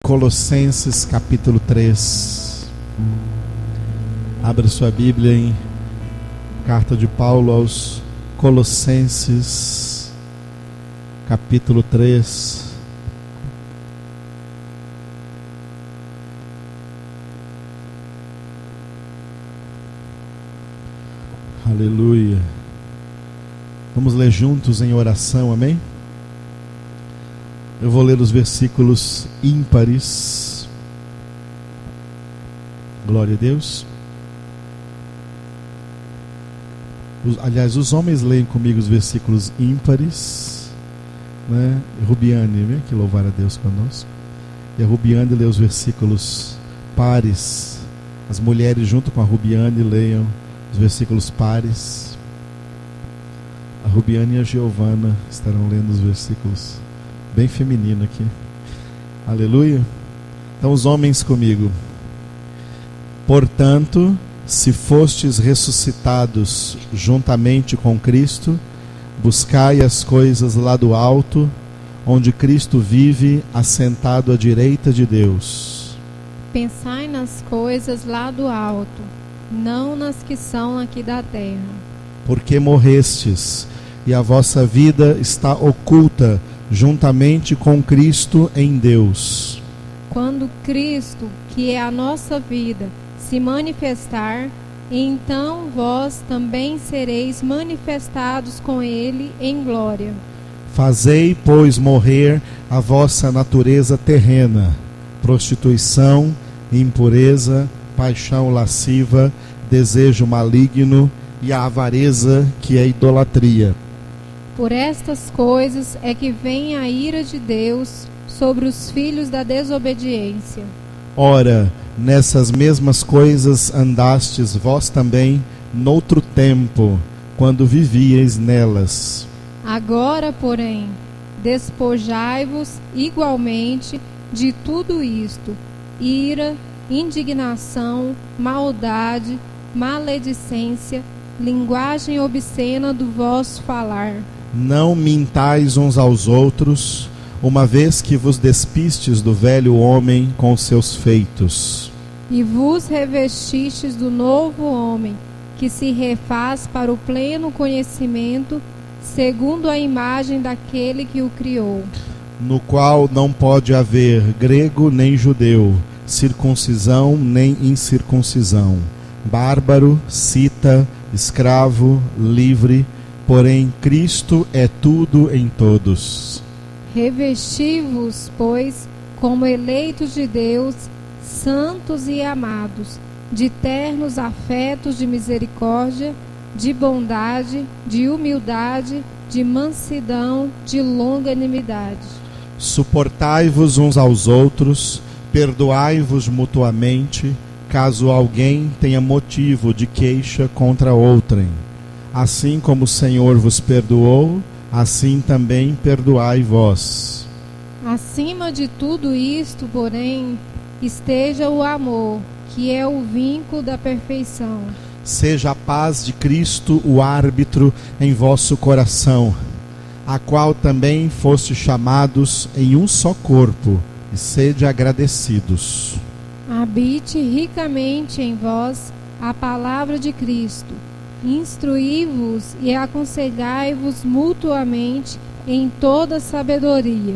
Colossenses capítulo 3. Abra sua Bíblia em Carta de Paulo aos Colossenses capítulo 3. Aleluia. Vamos ler juntos em oração, amém? Eu vou ler os versículos ímpares. Glória a Deus. Aliás, os homens leem comigo os versículos ímpares, né? Rubiane, vem aqui louvar a Deus conosco. E a Rubiane lê os versículos pares. As mulheres junto com a Rubiane leiam os versículos pares. A Rubiane e a Giovana estarão lendo os versículos bem feminino aqui. Aleluia. Então os homens comigo. Portanto, se fostes ressuscitados juntamente com Cristo, buscai as coisas lá do alto, onde Cristo vive, assentado à direita de Deus. Pensai nas coisas lá do alto, não nas que são aqui da terra. Porque morrestes, e a vossa vida está oculta juntamente com Cristo em Deus. Quando Cristo, que é a nossa vida, se manifestar, então vós também sereis manifestados com Ele em glória. Fazei, pois, morrer a vossa natureza terrena: prostituição, impureza, paixão lasciva, desejo maligno e a avareza, que é idolatria. Por estas coisas é que vem a ira de Deus sobre os filhos da desobediência. Ora, nessas mesmas coisas andastes vós também noutro tempo, quando vivíeis nelas. Agora, porém, despojai-vos igualmente de tudo isto: ira, indignação, maldade, maledicência, linguagem obscena do vosso falar. Não mintais uns aos outros, uma vez que vos despistes do velho homem com seus feitos, e vos revestistes do novo homem, que se refaz para o pleno conhecimento, segundo a imagem daquele que o criou, no qual não pode haver grego nem judeu, circuncisão nem incircuncisão, bárbaro, cita, escravo, livre, porém Cristo é tudo em todos. Revesti-vos, pois, como eleitos de Deus, santos e amados, de ternos afetos de misericórdia, de bondade, de humildade, de mansidão, de longanimidade. Suportai-vos uns aos outros, perdoai-vos mutuamente, caso alguém tenha motivo de queixa contra outrem. Assim como o Senhor vos perdoou, assim também perdoai vós. Acima de tudo isto, porém, esteja o amor, que é o vínculo da perfeição. Seja a paz de Cristo o árbitro em vosso coração, a qual também foste chamados em um só corpo, e sede agradecidos. Habite ricamente em vós a palavra de Cristo. Instruí-vos e aconselhai-vos mutuamente em toda sabedoria,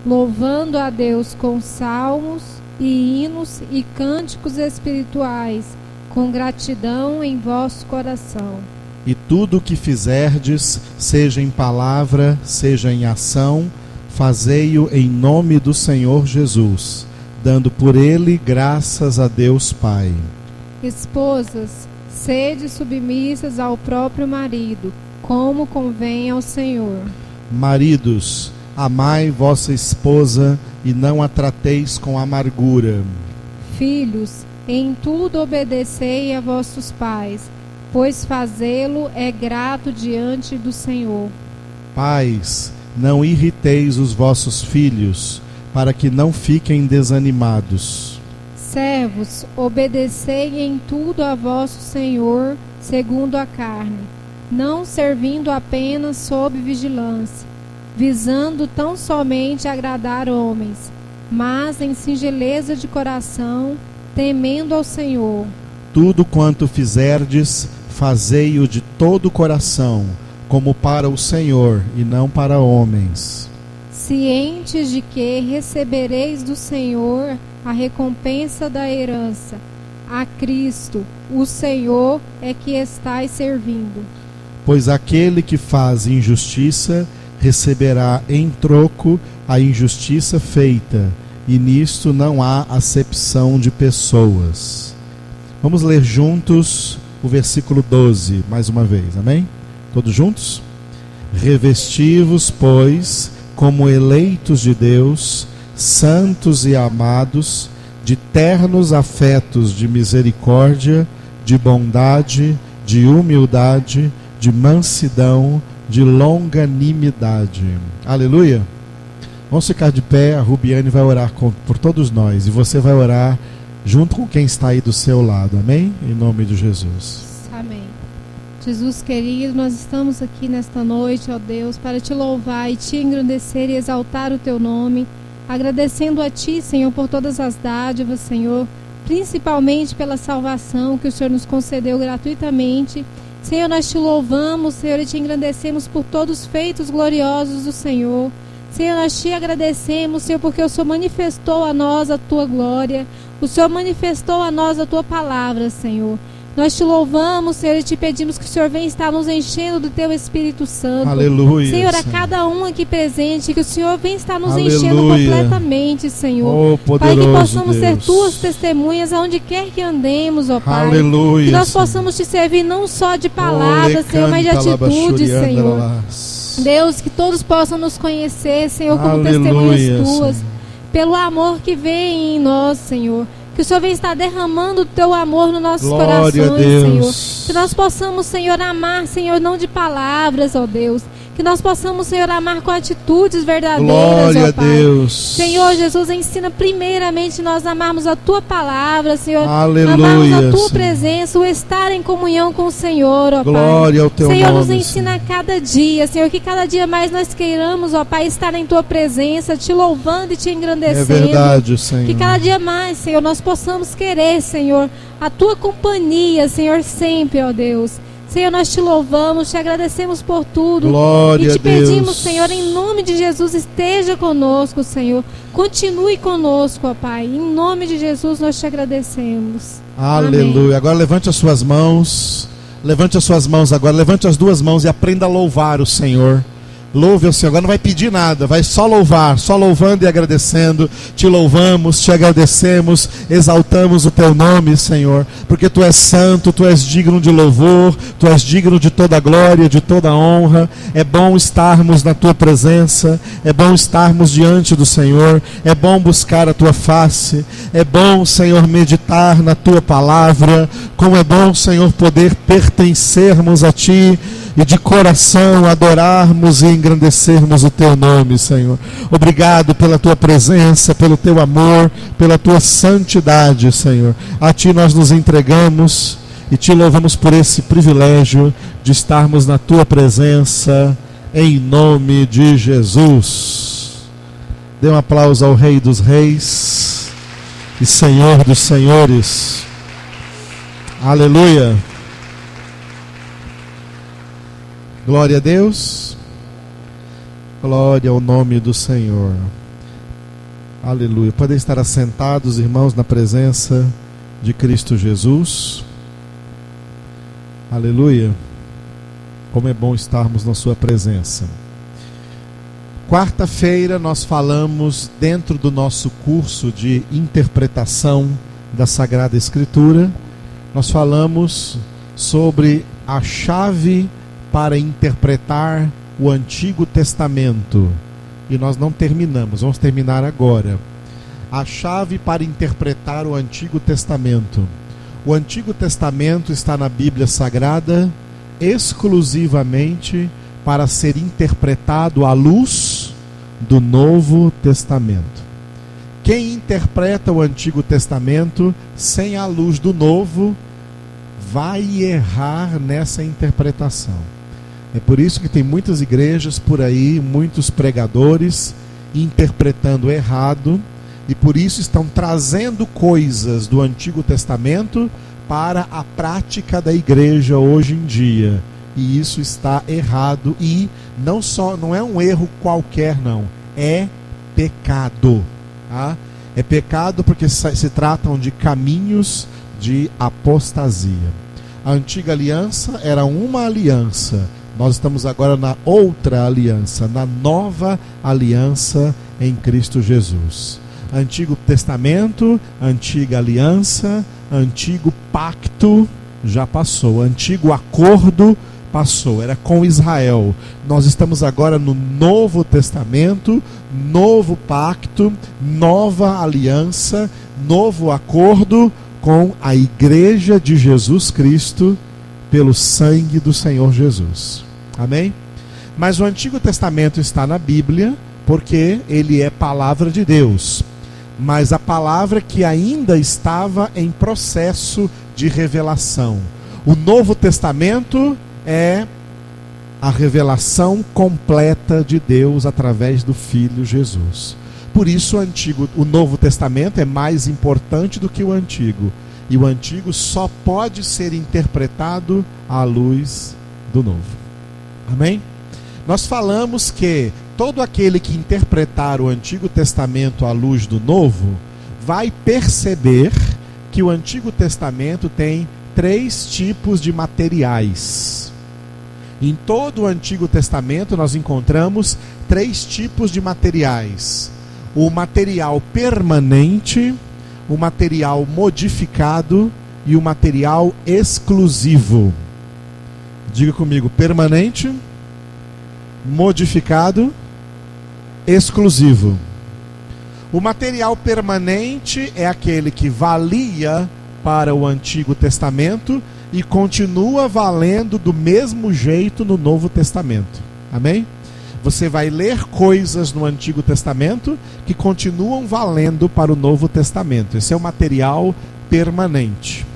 louvando a Deus com salmos e hinos e cânticos espirituais, com gratidão em vosso coração. E tudo o que fizerdes, seja em palavra, seja em ação, fazei-o em nome do Senhor Jesus, dando por ele graças a Deus Pai. Esposas, sede submissas ao próprio marido, como convém ao Senhor. Maridos, amai vossa esposa e não a trateis com amargura. Filhos, em tudo obedecei a vossos pais, pois fazê-lo é grato diante do Senhor. Pais, não irriteis os vossos filhos, para que não fiquem desanimados. Servos, obedecei em tudo a vosso Senhor, segundo a carne, não servindo apenas sob vigilância, visando tão somente agradar homens, mas em singeleza de coração, temendo ao Senhor. Tudo quanto fizerdes, fazei-o de todo o coração, como para o Senhor e não para homens, cientes de que recebereis do Senhor a recompensa da herança. A Cristo, o Senhor, é que estais servindo. Pois aquele que faz injustiça receberá em troco a injustiça feita, e nisto não há acepção de pessoas. Vamos ler juntos o versículo 12, mais uma vez, amém? Todos juntos? Revesti-vos, pois, como eleitos de Deus, santos e amados, de ternos afetos de misericórdia, de bondade, de humildade, de mansidão, de longanimidade. Aleluia! Vamos ficar de pé, a Rubiane vai orar por todos nós, e você vai orar junto com quem está aí do seu lado, amém? Em nome de Jesus. Amém. Jesus querido, nós estamos aqui nesta noite, ó Deus, para te louvar e te engrandecer e exaltar o teu nome, agradecendo a ti, Senhor, por todas as dádivas, Senhor, principalmente pela salvação que o Senhor nos concedeu gratuitamente. Senhor, nós te louvamos, Senhor, e te engrandecemos por todos os feitos gloriosos do Senhor. Senhor, nós te agradecemos, Senhor, porque o Senhor manifestou a nós a tua glória, o Senhor manifestou a nós a tua palavra, Senhor. Nós te louvamos, Senhor, e te pedimos que o Senhor venha estar nos enchendo do teu Espírito Santo. Aleluia. Senhor, a Senhor, cada um aqui presente, que o Senhor venha estar nos Aleluia. enchendo completamente, Senhor. Oh, Pai, que poderoso possamos ser Deus. tuas testemunhas aonde quer que andemos, ó Pai. Aleluia, Que nós Senhor. possamos te servir não só de palavras, Senhor, mas de atitudes, Senhor. Deus, que todos possam nos conhecer, Senhor, como Aleluia, testemunhas tuas, Senhor. pelo amor que vem em nós, Senhor. Que o Senhor venha estar derramando o teu amor nos nossos Glória a corações, Deus. Senhor. Que nós possamos, Senhor, amar, Senhor, não de palavras, ó Deus. Que nós possamos, Senhor, amar com atitudes verdadeiras, Glória ó Pai. a Deus. Senhor Jesus, ensina primeiramente nós amarmos a tua palavra, Senhor. Aleluia, Amarmos a tua Senhor. presença, o estar em comunhão com o Senhor, ó Pai. Glória ao teu Senhor, nome, nos ensina a cada dia, Senhor, que cada dia mais nós queiramos, ó Pai, estar em tua presença, te louvando e te É engrandecendo. verdade, Senhor. Que cada dia mais, Senhor, nós possamos querer, Senhor, a tua companhia, Senhor, sempre, ó Deus. Senhor, nós te louvamos, te agradecemos por tudo. Glória e te a Deus. pedimos, Senhor, em nome de Jesus, esteja conosco, Senhor. Continue conosco, ó Pai. Em nome de Jesus, nós te agradecemos. Aleluia. Amém. Agora levante as suas mãos. Levante as suas mãos agora. Levante as duas mãos e aprenda a louvar o Senhor. Louve o Senhor. Agora não vai pedir nada, vai só louvar, só louvando e agradecendo. Te louvamos, te agradecemos, exaltamos o teu nome, Senhor, porque tu és santo, tu és digno de louvor, tu és digno de toda glória, de toda honra. É bom estarmos na tua presença, é bom estarmos diante do Senhor, é bom buscar a tua face, é bom, Senhor, meditar na tua palavra. Como é bom, Senhor, poder pertencermos a ti e de coração adorarmos e engrandecermos o teu nome, Senhor. Obrigado pela tua presença, pelo teu amor, pela tua santidade, Senhor. A ti nós nos entregamos e te louvamos por esse privilégio de estarmos na tua presença, em nome de Jesus. Dê um aplauso ao Rei dos Reis e Senhor dos Senhores. Aleluia. Glória a Deus. Glória ao nome do Senhor. Aleluia. Podem estar assentados, irmãos, na presença de Cristo Jesus. Aleluia. Como é bom estarmos na sua presença. Quarta-feira nós falamos, dentro do nosso curso de interpretação da Sagrada Escritura, nós falamos sobre a chave para interpretar o Antigo Testamento. E nós não terminamos, vamos terminar agora. A chave para interpretar o Antigo Testamento. O Antigo Testamento está na Bíblia Sagrada exclusivamente para ser interpretado à luz do Novo Testamento. Quem interpreta o Antigo Testamento sem a luz do Novo vai errar nessa interpretação. É por isso que tem muitas igrejas por aí, muitos pregadores interpretando errado, e por isso estão trazendo coisas do Antigo Testamento para a prática da igreja hoje em dia. E isso está errado, e não é um erro qualquer, não, é pecado, tá? É pecado porque se tratam de caminhos de apostasia. A antiga aliança era uma aliança, nós estamos agora na outra aliança, na nova aliança em Cristo Jesus. Antigo Testamento, antiga aliança, antigo pacto já passou, antigo acordo passou, era com Israel. Nós estamos agora no Novo Testamento, novo pacto, nova aliança, novo acordo com a igreja de Jesus Cristo pelo sangue do Senhor Jesus. Amém? Mas o Antigo Testamento está na Bíblia porque ele é palavra de Deus, mas a palavra que ainda estava em processo de revelação. O Novo Testamento é a revelação completa de Deus através do Filho Jesus. Por isso o Novo Testamento é mais importante do que o Antigo. E o Antigo só pode ser interpretado à luz do Novo. Amém? Nós falamos que todo aquele que interpretar o Antigo Testamento à luz do Novo vai perceber que o Antigo Testamento tem 3 tipos de materiais. Em todo o Antigo Testamento nós encontramos 3 tipos de materiais: o material permanente, o material modificado e o material exclusivo. Diga comigo: permanente, modificado, exclusivo. O material permanente é aquele que valia para o Antigo Testamento e continua valendo do mesmo jeito no Novo Testamento. Amém? Você vai ler coisas no Antigo Testamento que continuam valendo para o Novo Testamento. Esse é o material permanente.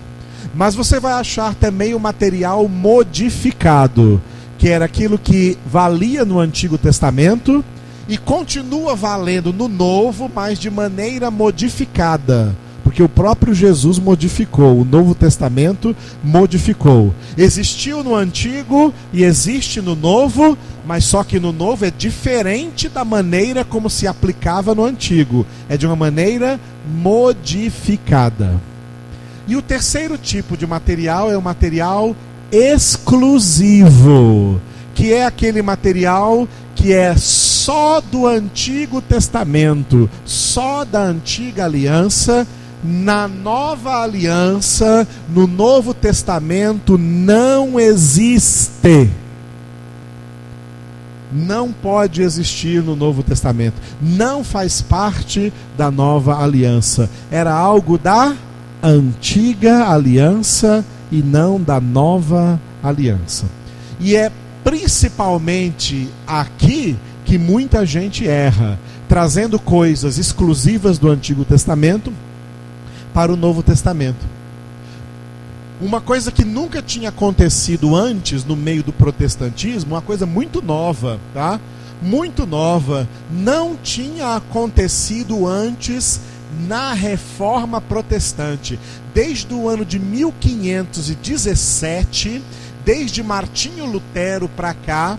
Mas você vai achar também o material modificado, que era aquilo que valia no Antigo Testamento e continua valendo no Novo, mas de maneira modificada. Porque o próprio Jesus modificou, o Novo Testamento modificou. Existiu no Antigo e existe no Novo, mas só que no Novo é diferente da maneira como se aplicava no Antigo. É de uma maneira modificada. E o terceiro tipo de material é o material exclusivo, que é aquele material que é só do Antigo Testamento, só da antiga aliança. Na nova aliança, no Novo Testamento, não existe. Não pode existir no Novo Testamento. Não faz parte da nova aliança. Era algo da antiga aliança e não da nova aliança. E é principalmente aqui que muita gente erra, trazendo coisas exclusivas do Antigo Testamento para o Novo Testamento. Uma coisa que nunca tinha acontecido antes no meio do protestantismo, uma coisa muito nova, tá? Muito nova, não tinha acontecido antes na Reforma Protestante. Desde o ano de 1517, desde Martinho Lutero para cá,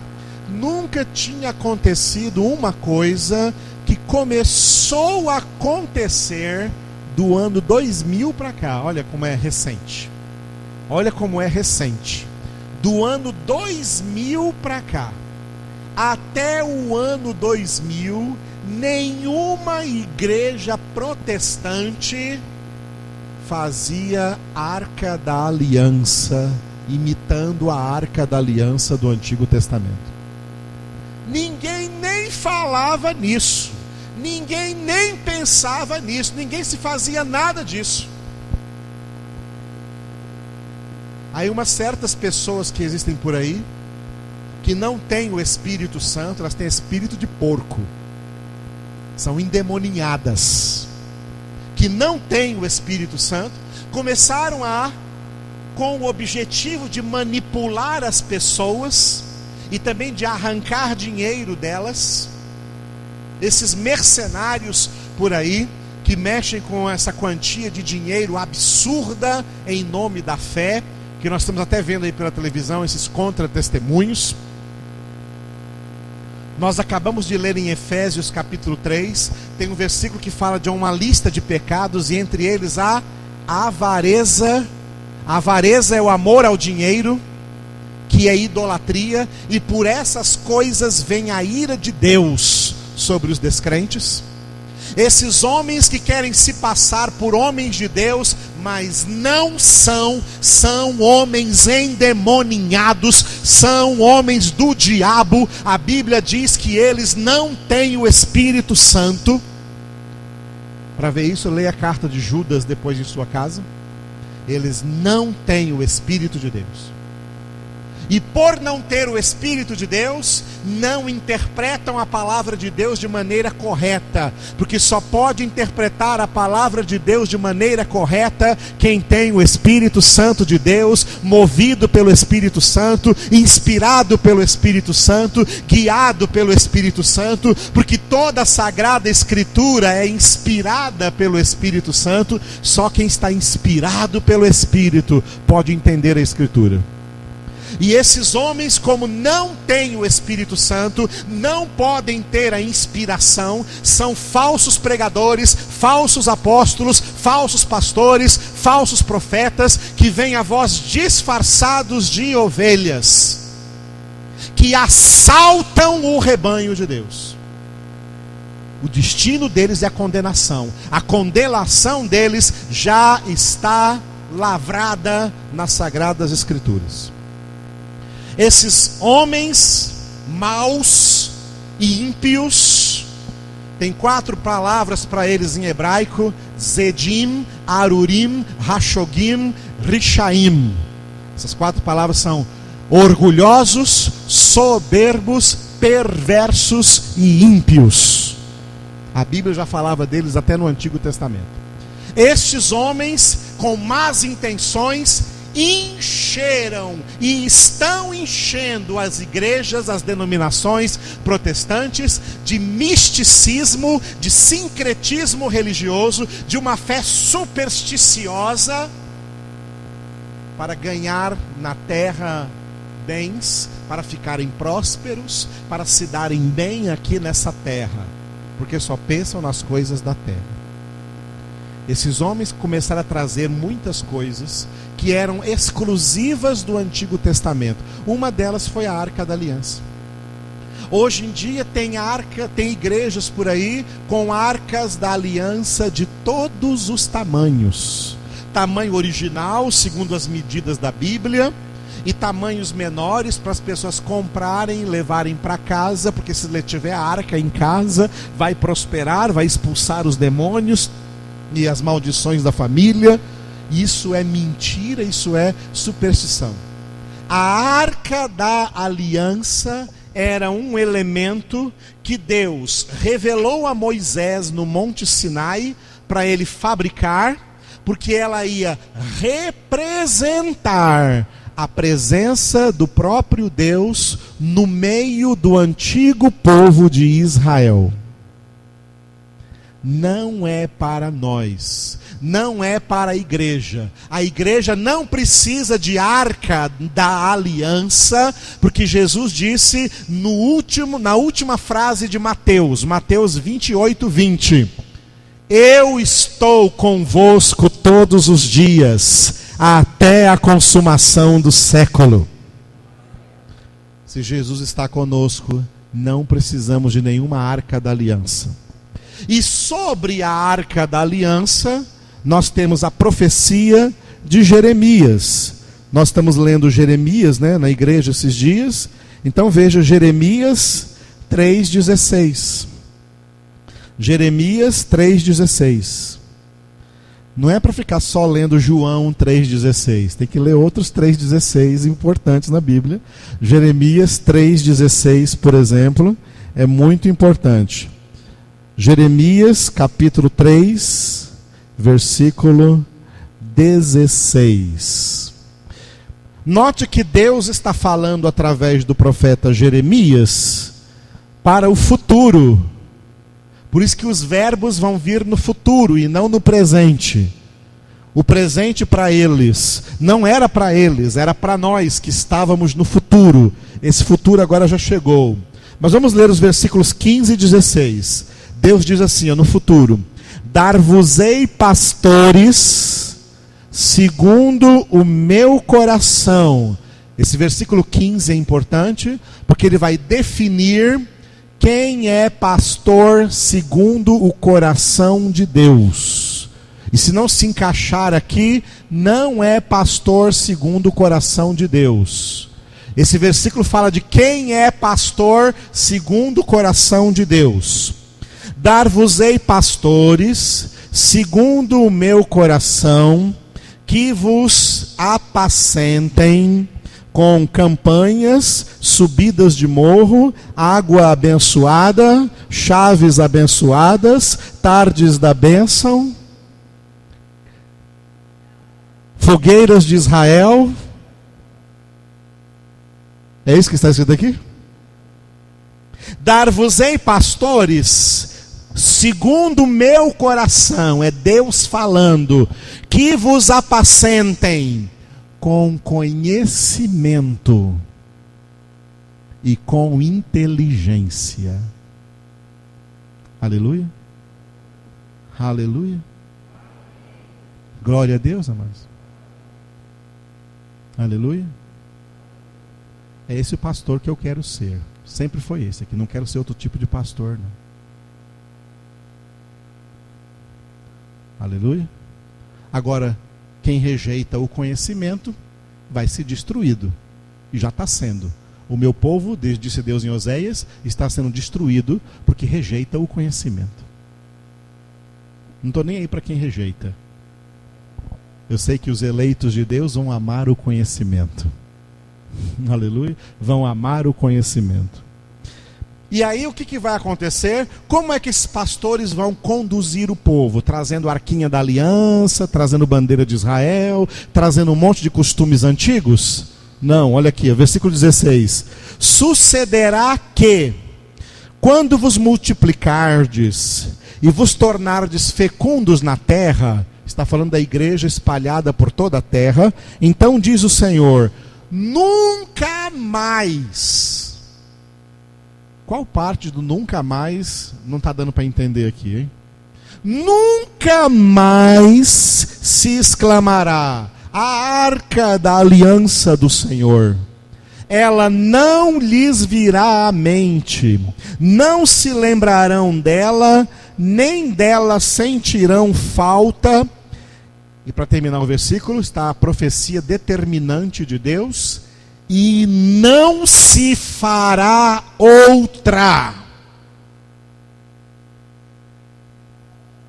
nunca tinha acontecido uma coisa que começou a acontecer do ano 2000 para cá. Olha como é recente. Olha como é recente. Do ano 2000 para cá, até o ano 2000, nenhuma igreja protestante fazia Arca da Aliança, imitando a Arca da Aliança do Antigo Testamento. Ninguém nem falava nisso. Ninguém nem pensava nisso, ninguém se fazia nada disso. Aí umas certas pessoas que existem por aí, que não têm o Espírito Santo, elas têm espírito de porco. São endemoninhadas. Que não têm o Espírito Santo, começaram com o objetivo de manipular as pessoas e também de arrancar dinheiro delas. Esses mercenários por aí que mexem com essa quantia de dinheiro absurda em nome da fé, que nós estamos até vendo aí pela televisão, esses contra-testemunhos. Nós acabamos de ler em Efésios capítulo 3, tem um versículo que fala de uma lista de pecados, e entre eles a avareza. A avareza é o amor ao dinheiro, que é idolatria, e por essas coisas vem a ira de Deus sobre os descrentes. Esses homens que querem se passar por homens de Deus, mas não são homens endemoninhados, são homens do diabo. A Bíblia diz que eles não têm o Espírito Santo. Para ver isso, leia a carta de Judas depois em sua casa. Eles não têm o Espírito de Deus. E por não ter o Espírito de Deus, não interpretam a palavra de Deus de maneira correta, porque só pode interpretar a palavra de Deus de maneira correta quem tem o Espírito Santo de Deus, movido pelo Espírito Santo, inspirado pelo Espírito Santo, guiado pelo Espírito Santo, porque toda a Sagrada Escritura é inspirada pelo Espírito Santo. Só quem está inspirado pelo Espírito pode entender a Escritura. E esses homens, como não têm o Espírito Santo, não podem ter a inspiração, são falsos pregadores, falsos apóstolos, falsos pastores, falsos profetas, que vêm a vós disfarçados de ovelhas, que assaltam o rebanho de Deus. O destino deles é a condenação. A condenação deles já está lavrada nas Sagradas Escrituras. Esses homens maus e ímpios, tem 4 palavras para eles em hebraico: Zedim, Arurim, Rashogim, Rishaim. Essas 4 palavras são orgulhosos, soberbos, perversos e ímpios. A Bíblia já falava deles até no Antigo Testamento. Estes homens com más intenções encheram e estão enchendo as igrejas, as denominações protestantes de misticismo, de sincretismo religioso, de uma fé supersticiosa, para ganhar na terra bens, para ficarem prósperos, para se darem bem aqui nessa terra, porque só pensam nas coisas da terra. Esses homens começaram a trazer muitas coisas que eram exclusivas do Antigo Testamento. Uma delas foi a Arca da Aliança. Hoje em dia tem igrejas por aí com arcas da aliança de todos os tamanhos. Tamanho original, segundo as medidas da Bíblia, e tamanhos menores para as pessoas comprarem e levarem para casa, porque se tiver a arca em casa, vai prosperar, vai expulsar os demônios e as maldições da família. Isso é mentira, isso é superstição. A Arca da Aliança era um elemento que Deus revelou a Moisés no Monte Sinai para ele fabricar, porque ela ia representar a presença do próprio Deus no meio do antigo povo de Israel. Não é para nós, não é para a igreja. A igreja não precisa de arca da aliança, porque Jesus disse na última frase de Mateus 28:20: eu estou convosco todos os dias, até a consumação do século. Se Jesus está conosco, não precisamos de nenhuma arca da aliança. E sobre a Arca da Aliança, nós temos a profecia de Jeremias. Nós estamos lendo Jeremias, na igreja esses dias. Então veja Jeremias 3,16. Jeremias 3,16. Não é para ficar só lendo João 3,16. Tem que ler outros 3,16 importantes na Bíblia. Jeremias 3,16, por exemplo, é muito importante. Jeremias capítulo 3, versículo 16. Note que Deus está falando através do profeta Jeremias para o futuro, Por isso que os verbos vão vir no futuro e não no presente. O presente para eles não era para eles, era para nós que estávamos no futuro. Esse futuro agora já chegou. Mas vamos ler os versículos 15 e 16. Deus diz assim, no futuro: dar-vos-ei pastores segundo o meu coração. Esse versículo 15 é importante, porque ele vai definir quem é pastor segundo o coração de Deus. E se não se encaixar aqui, não é pastor segundo o coração de Deus. Esse versículo fala de quem é pastor segundo o coração de Deus. Dar-vos-ei pastores segundo o meu coração, que vos apacentem com campanhas, subidas de morro, água abençoada, chaves abençoadas, tardes da bênção, fogueiras de Israel. É isso que está escrito aqui? Dar-vos-ei pastores segundo o meu coração, é Deus falando, que vos apacentem com conhecimento e com inteligência. Aleluia. Aleluia. Glória a Deus, amados. Aleluia. É esse o pastor que eu quero ser. Sempre foi esse aqui. Não quero ser outro tipo de pastor, não. Aleluia. Agora, quem rejeita o conhecimento vai ser destruído. E já está sendo. O meu povo, disse Deus em Oséias, está sendo destruído porque rejeita o conhecimento. Não estou nem aí para quem rejeita. Eu sei que os eleitos de Deus vão amar o conhecimento. Aleluia. Vão amar o conhecimento. E aí o que vai acontecer? Como é que esses pastores vão conduzir o povo? Trazendo a arquinha da aliança, trazendo bandeira de Israel, trazendo um monte de costumes antigos? Não, olha aqui, versículo 16. Sucederá que, quando vos multiplicardes e vos tornardes fecundos na terra, está falando da igreja espalhada por toda a terra, então diz o Senhor, nunca mais. Qual parte do nunca mais não está dando para entender aqui, hein? Nunca mais se exclamará a arca da aliança do Senhor. Ela não lhes virá à mente, não se lembrarão dela, nem dela sentirão falta. E para terminar o versículo, está a profecia determinante de Deus. E não se fará outra.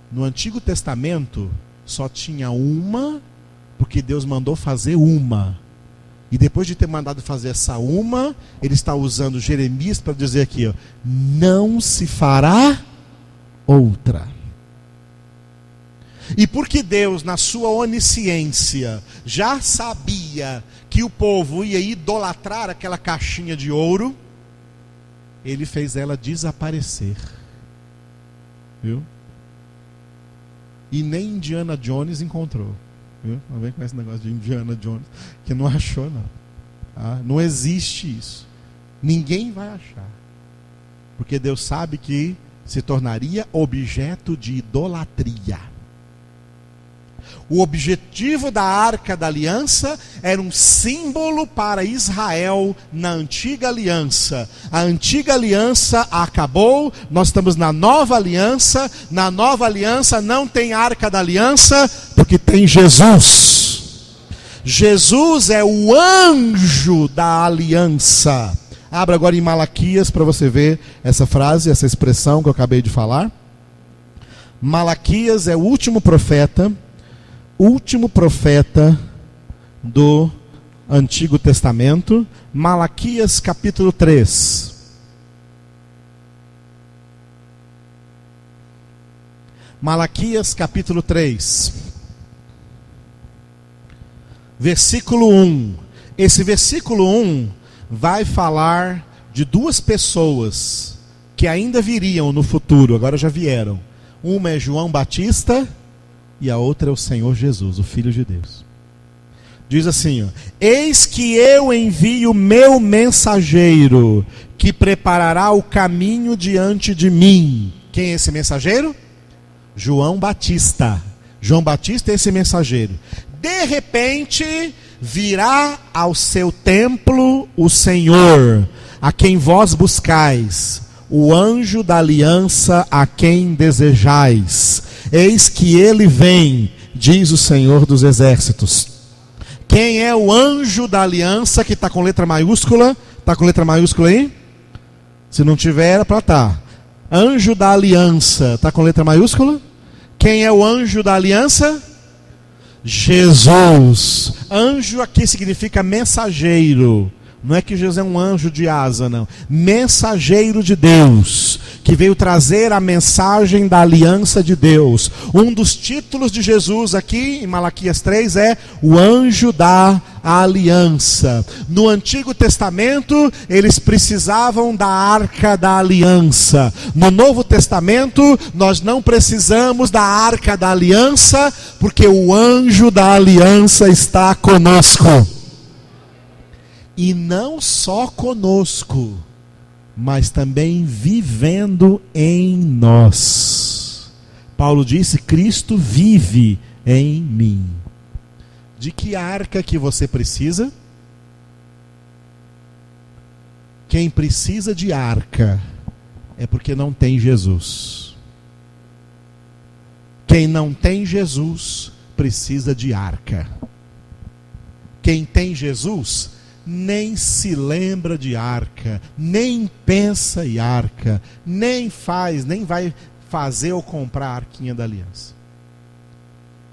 No Antigo Testamento só tinha uma, porque Deus mandou fazer uma. E depois de ter mandado fazer essa uma, ele está usando Jeremias para dizer aqui, ó, não se fará outra. E porque Deus, na sua onisciência, já sabia que o povo ia idolatrar aquela caixinha de ouro, ele fez ela desaparecer. Viu? E nem Indiana Jones encontrou. Viu? Não vem com esse negócio de Indiana Jones, que não achou, não. Ah, não existe isso. Ninguém vai achar. Porque Deus sabe que se tornaria objeto de idolatria. O objetivo da Arca da Aliança era um símbolo para Israel na Antiga Aliança. A Antiga Aliança acabou, nós estamos na Nova Aliança. Na Nova Aliança não tem Arca da Aliança, porque tem Jesus. Jesus é o anjo da aliança. Abra agora em Malaquias para você ver essa frase, essa expressão que eu acabei de falar. Malaquias é o último profeta do Antigo Testamento. Malaquias capítulo 3. Malaquias capítulo 3. Versículo 1. Esse versículo 1 vai falar de duas pessoas que ainda viriam no futuro, agora já vieram. Uma é João Batista e a outra é o Senhor Jesus, o Filho de Deus. Diz assim, ó, eis que eu envio meu mensageiro, que preparará o caminho diante de mim. Quem é esse mensageiro? João Batista. João Batista é esse mensageiro. De repente virá ao seu templo o Senhor, a quem vós buscais, o anjo da aliança a quem desejais. Eis que ele vem, diz o Senhor dos exércitos. Quem é o anjo da aliança que está com letra maiúscula? Está com letra maiúscula aí? Se não tiver, era para estar. Anjo da aliança, está com letra maiúscula? Quem é o anjo da aliança? Jesus. Anjo aqui significa mensageiro. Não é que Jesus é um anjo de asa, não. Mensageiro de Deus, que veio trazer a mensagem da aliança de Deus. Um dos títulos de Jesus aqui, em Malaquias 3, é o anjo da aliança. No Antigo Testamento, eles precisavam da arca da aliança. No Novo Testamento, nós não precisamos da arca da aliança, porque o anjo da aliança está conosco. E não só conosco, mas também vivendo em nós. Paulo disse: Cristo vive em mim. De que arca que você precisa? Quem precisa de arca é porque não tem Jesus. Quem não tem Jesus precisa de arca. Quem tem Jesus nem se lembra de arca, nem pensa em arca, nem vai fazer ou comprar a arquinha da aliança.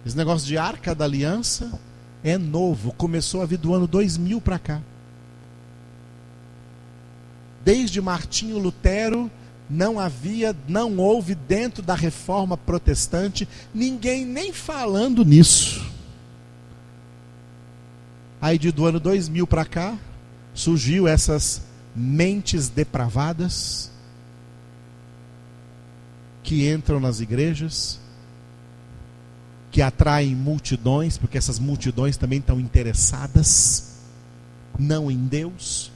Esse negócio de arca da aliança é novo, começou a vir do ano 2000 para cá. Desde Martinho Lutero não houve dentro da reforma protestante ninguém nem falando nisso. Aí do ano 2000 para cá, surgiu essas mentes depravadas que entram nas igrejas, que atraem multidões, porque essas multidões também estão interessadas, não em Deus,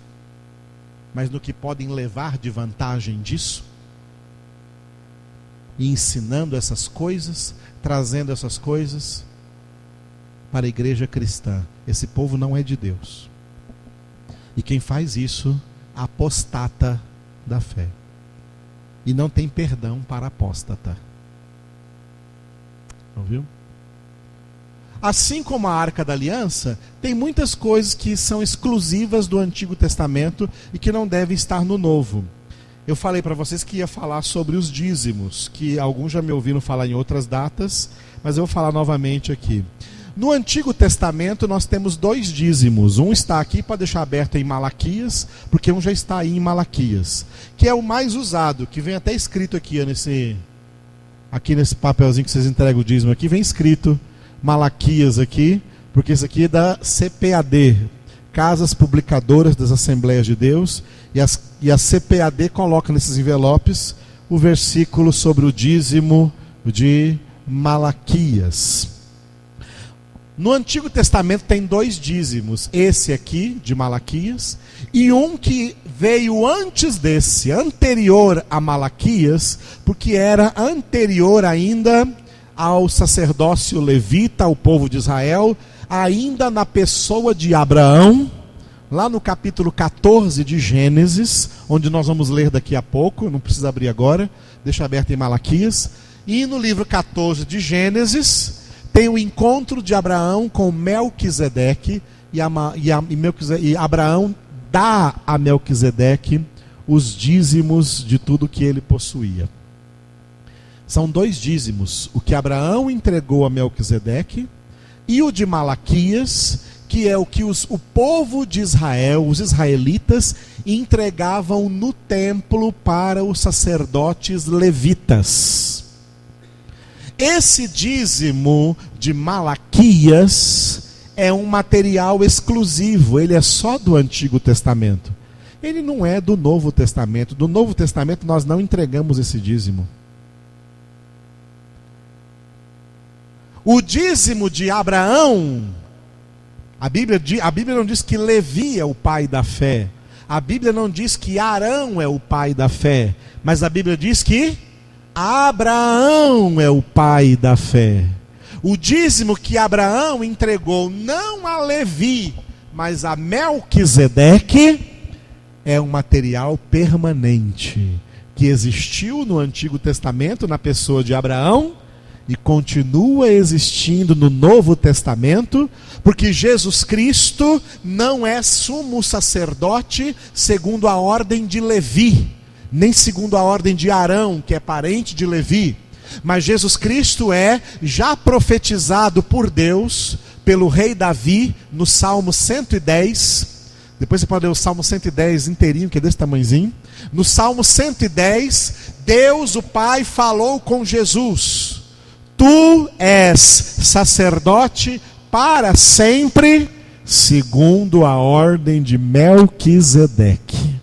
mas no que podem levar de vantagem disso, e ensinando essas coisas, trazendo essas coisas para a igreja cristã. Esse povo não é de Deus. E quem faz isso, apostata da fé. E não tem perdão para apóstata. Ouviu? Assim como a Arca da Aliança, tem muitas coisas que são exclusivas do Antigo Testamento e que não devem estar no Novo. Eu falei para vocês que ia falar sobre os dízimos, que alguns já me ouviram falar em outras datas, mas eu vou falar novamente aqui. No Antigo Testamento nós temos 2 dízimos. Um está aqui para deixar aberto em Malaquias, porque um já está aí em Malaquias, que é o mais usado, que vem até escrito aqui nesse papelzinho que vocês entregam o dízimo aqui, vem escrito Malaquias aqui, porque isso aqui é da CPAD, Casas Publicadoras das Assembleias de Deus, e a CPAD coloca nesses envelopes o versículo sobre o dízimo de Malaquias. No Antigo Testamento tem 2 dízimos, esse aqui de Malaquias, e um que veio antes desse, anterior a Malaquias, porque era anterior ainda ao sacerdócio levita, ao povo de Israel, ainda na pessoa de Abraão, lá no capítulo 14 de Gênesis, onde nós vamos ler daqui a pouco, não precisa abrir agora, deixa aberto em Malaquias, e no livro 14 de Gênesis tem o encontro de Abraão com Melquisedeque, e Abraão dá a Melquisedeque os dízimos de tudo que ele possuía. São 2 dízimos, o que Abraão entregou a Melquisedeque e o de Malaquias, que é o que o povo de Israel, os israelitas, entregavam no templo para os sacerdotes levitas. Esse dízimo de Malaquias é um material exclusivo, ele é só do Antigo Testamento. ele não é do Novo Testamento. Do Novo Testamento nós não entregamos esse dízimo. O dízimo de Abraão, a Bíblia não diz que Levi é o pai da fé. A Bíblia não diz que Arão é o pai da fé. Mas a Bíblia diz que Abraão é o pai da fé. O dízimo que Abraão entregou não a Levi, mas a Melquisedeque, é um material permanente que existiu no Antigo Testamento na pessoa de Abraão e continua existindo no Novo Testamento, porque Jesus Cristo não é sumo sacerdote segundo a ordem de Levi, nem segundo a ordem de Arão, que é parente de Levi, mas Jesus Cristo é já profetizado por Deus, pelo rei Davi, no Salmo 110. Depois você pode ler o Salmo 110 inteirinho, que é desse tamanhozinho. No Salmo 110, Deus, o Pai, falou com Jesus: tu és sacerdote para sempre, segundo a ordem de Melquisedeque.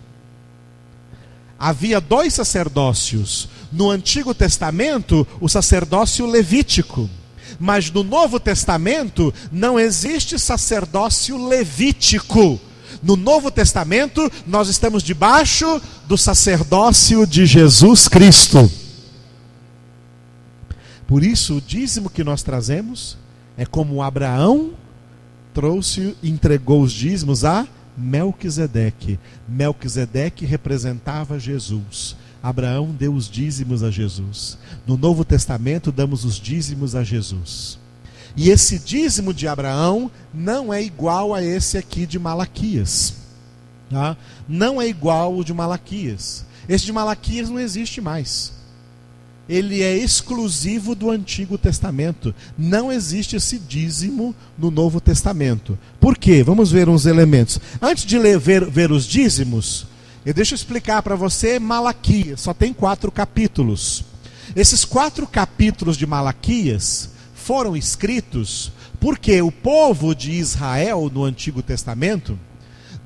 Havia 2 sacerdócios. No Antigo Testamento, o sacerdócio levítico. Mas no Novo Testamento, não existe sacerdócio levítico. No Novo Testamento, nós estamos debaixo do sacerdócio de Jesus Cristo. Por isso, o dízimo que nós trazemos é como Abraão trouxe e entregou os dízimos a Melquisedeque. Melquisedeque representava Jesus. Abraão deu os dízimos a Jesus. No Novo Testamento, damos os dízimos a Jesus. E esse dízimo de Abraão não é igual a esse aqui de Malaquias. Tá? Não é igual ao de Malaquias. Esse de Malaquias não existe mais. Ele é exclusivo do Antigo Testamento. Não existe esse dízimo no Novo Testamento. Por quê? Vamos ver uns elementos. Antes de ver os dízimos, deixa eu explicar para você Malaquias. Só tem 4 capítulos. Esses 4 capítulos de Malaquias foram escritos porque o povo de Israel no Antigo Testamento,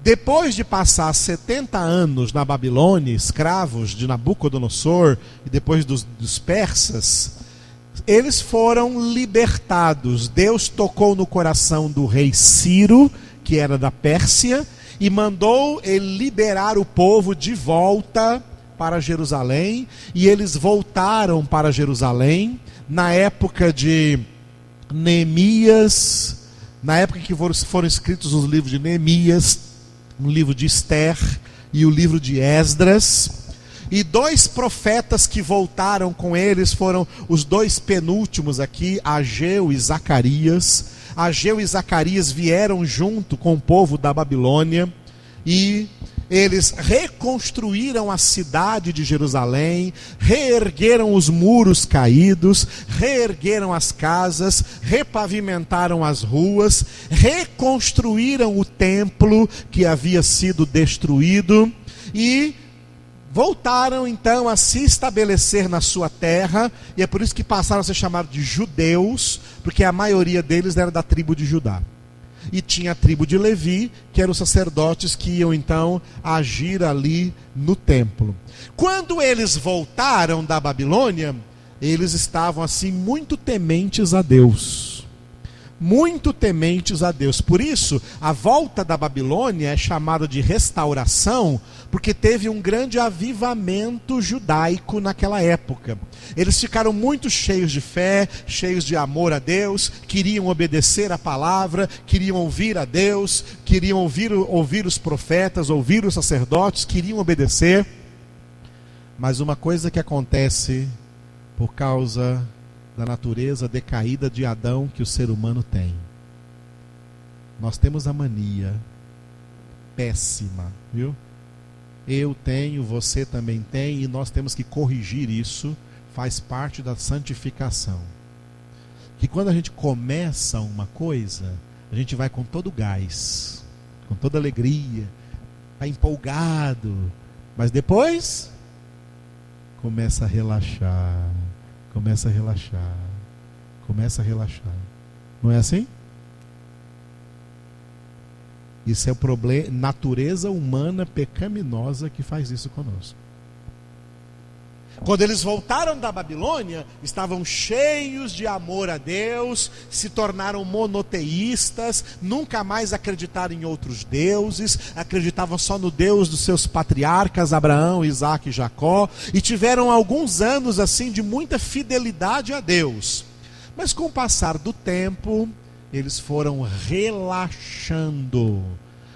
depois de passar 70 anos na Babilônia, escravos de Nabucodonosor e depois dos persas, eles foram libertados. Deus tocou no coração do rei Ciro, que era da Pérsia, e mandou ele liberar o povo de volta para Jerusalém, e eles voltaram para Jerusalém na época de Neemias, na época em que foram escritos os livros de Neemias, o livro de Esther e o livro de Esdras. E 2 profetas que voltaram com eles foram os 2 penúltimos aqui, Ageu e Zacarias. Ageu e Zacarias vieram junto com o povo da Babilônia e eles reconstruíram a cidade de Jerusalém, reergueram os muros caídos, reergueram as casas, repavimentaram as ruas, reconstruíram o templo que havia sido destruído e voltaram então a se estabelecer na sua terra. E é por isso que passaram a ser chamados de judeus, porque a maioria deles era da tribo de Judá. E tinha a tribo de Levi, que eram os sacerdotes que iam então agir ali no templo. Quando eles voltaram da Babilônia, eles estavam assim muito tementes a Deus. Muito tementes a Deus. Por isso, a volta da Babilônia é chamada de restauração, porque teve um grande avivamento judaico naquela época. Eles ficaram muito cheios de fé, cheios de amor a Deus, queriam obedecer a palavra, queriam ouvir a Deus, queriam ouvir os profetas, ouvir os sacerdotes, queriam obedecer. Mas uma coisa que acontece por causa da natureza decaída de Adão que o ser humano tem. Nós temos a mania péssima, viu? Eu tenho, você também tem, e nós temos que corrigir isso. Faz parte da santificação. Que quando a gente começa uma coisa, a gente vai com todo gás, com toda alegria, está empolgado, mas depois começa a relaxar. Começa a relaxar. Começa a relaxar. Não é assim? Isso é o problema, natureza humana pecaminosa que faz isso conosco. Quando eles voltaram da Babilônia, estavam cheios de amor a Deus, se tornaram monoteístas, nunca mais acreditaram em outros deuses, acreditavam só no Deus dos seus patriarcas, Abraão, Isaac e Jacó, e tiveram alguns anos assim de muita fidelidade a Deus. Mas com o passar do tempo, eles foram relaxando.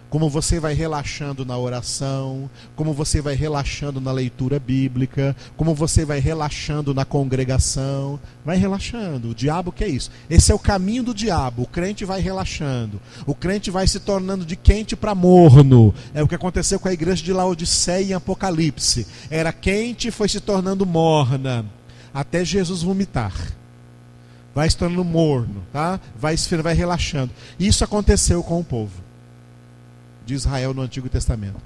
Como você vai relaxando na oração, como você vai relaxando na leitura bíblica, como você vai relaxando na congregação, vai relaxando. O diabo quer isso. Esse é o caminho do diabo. O crente vai relaxando. O crente vai se tornando de quente para morno. É o que aconteceu com a igreja de Laodiceia em Apocalipse. Era quente e foi se tornando morna, até Jesus vomitar. Vai se tornando morno, tá? Vai relaxando. Isso aconteceu com o povo de Israel no Antigo Testamento.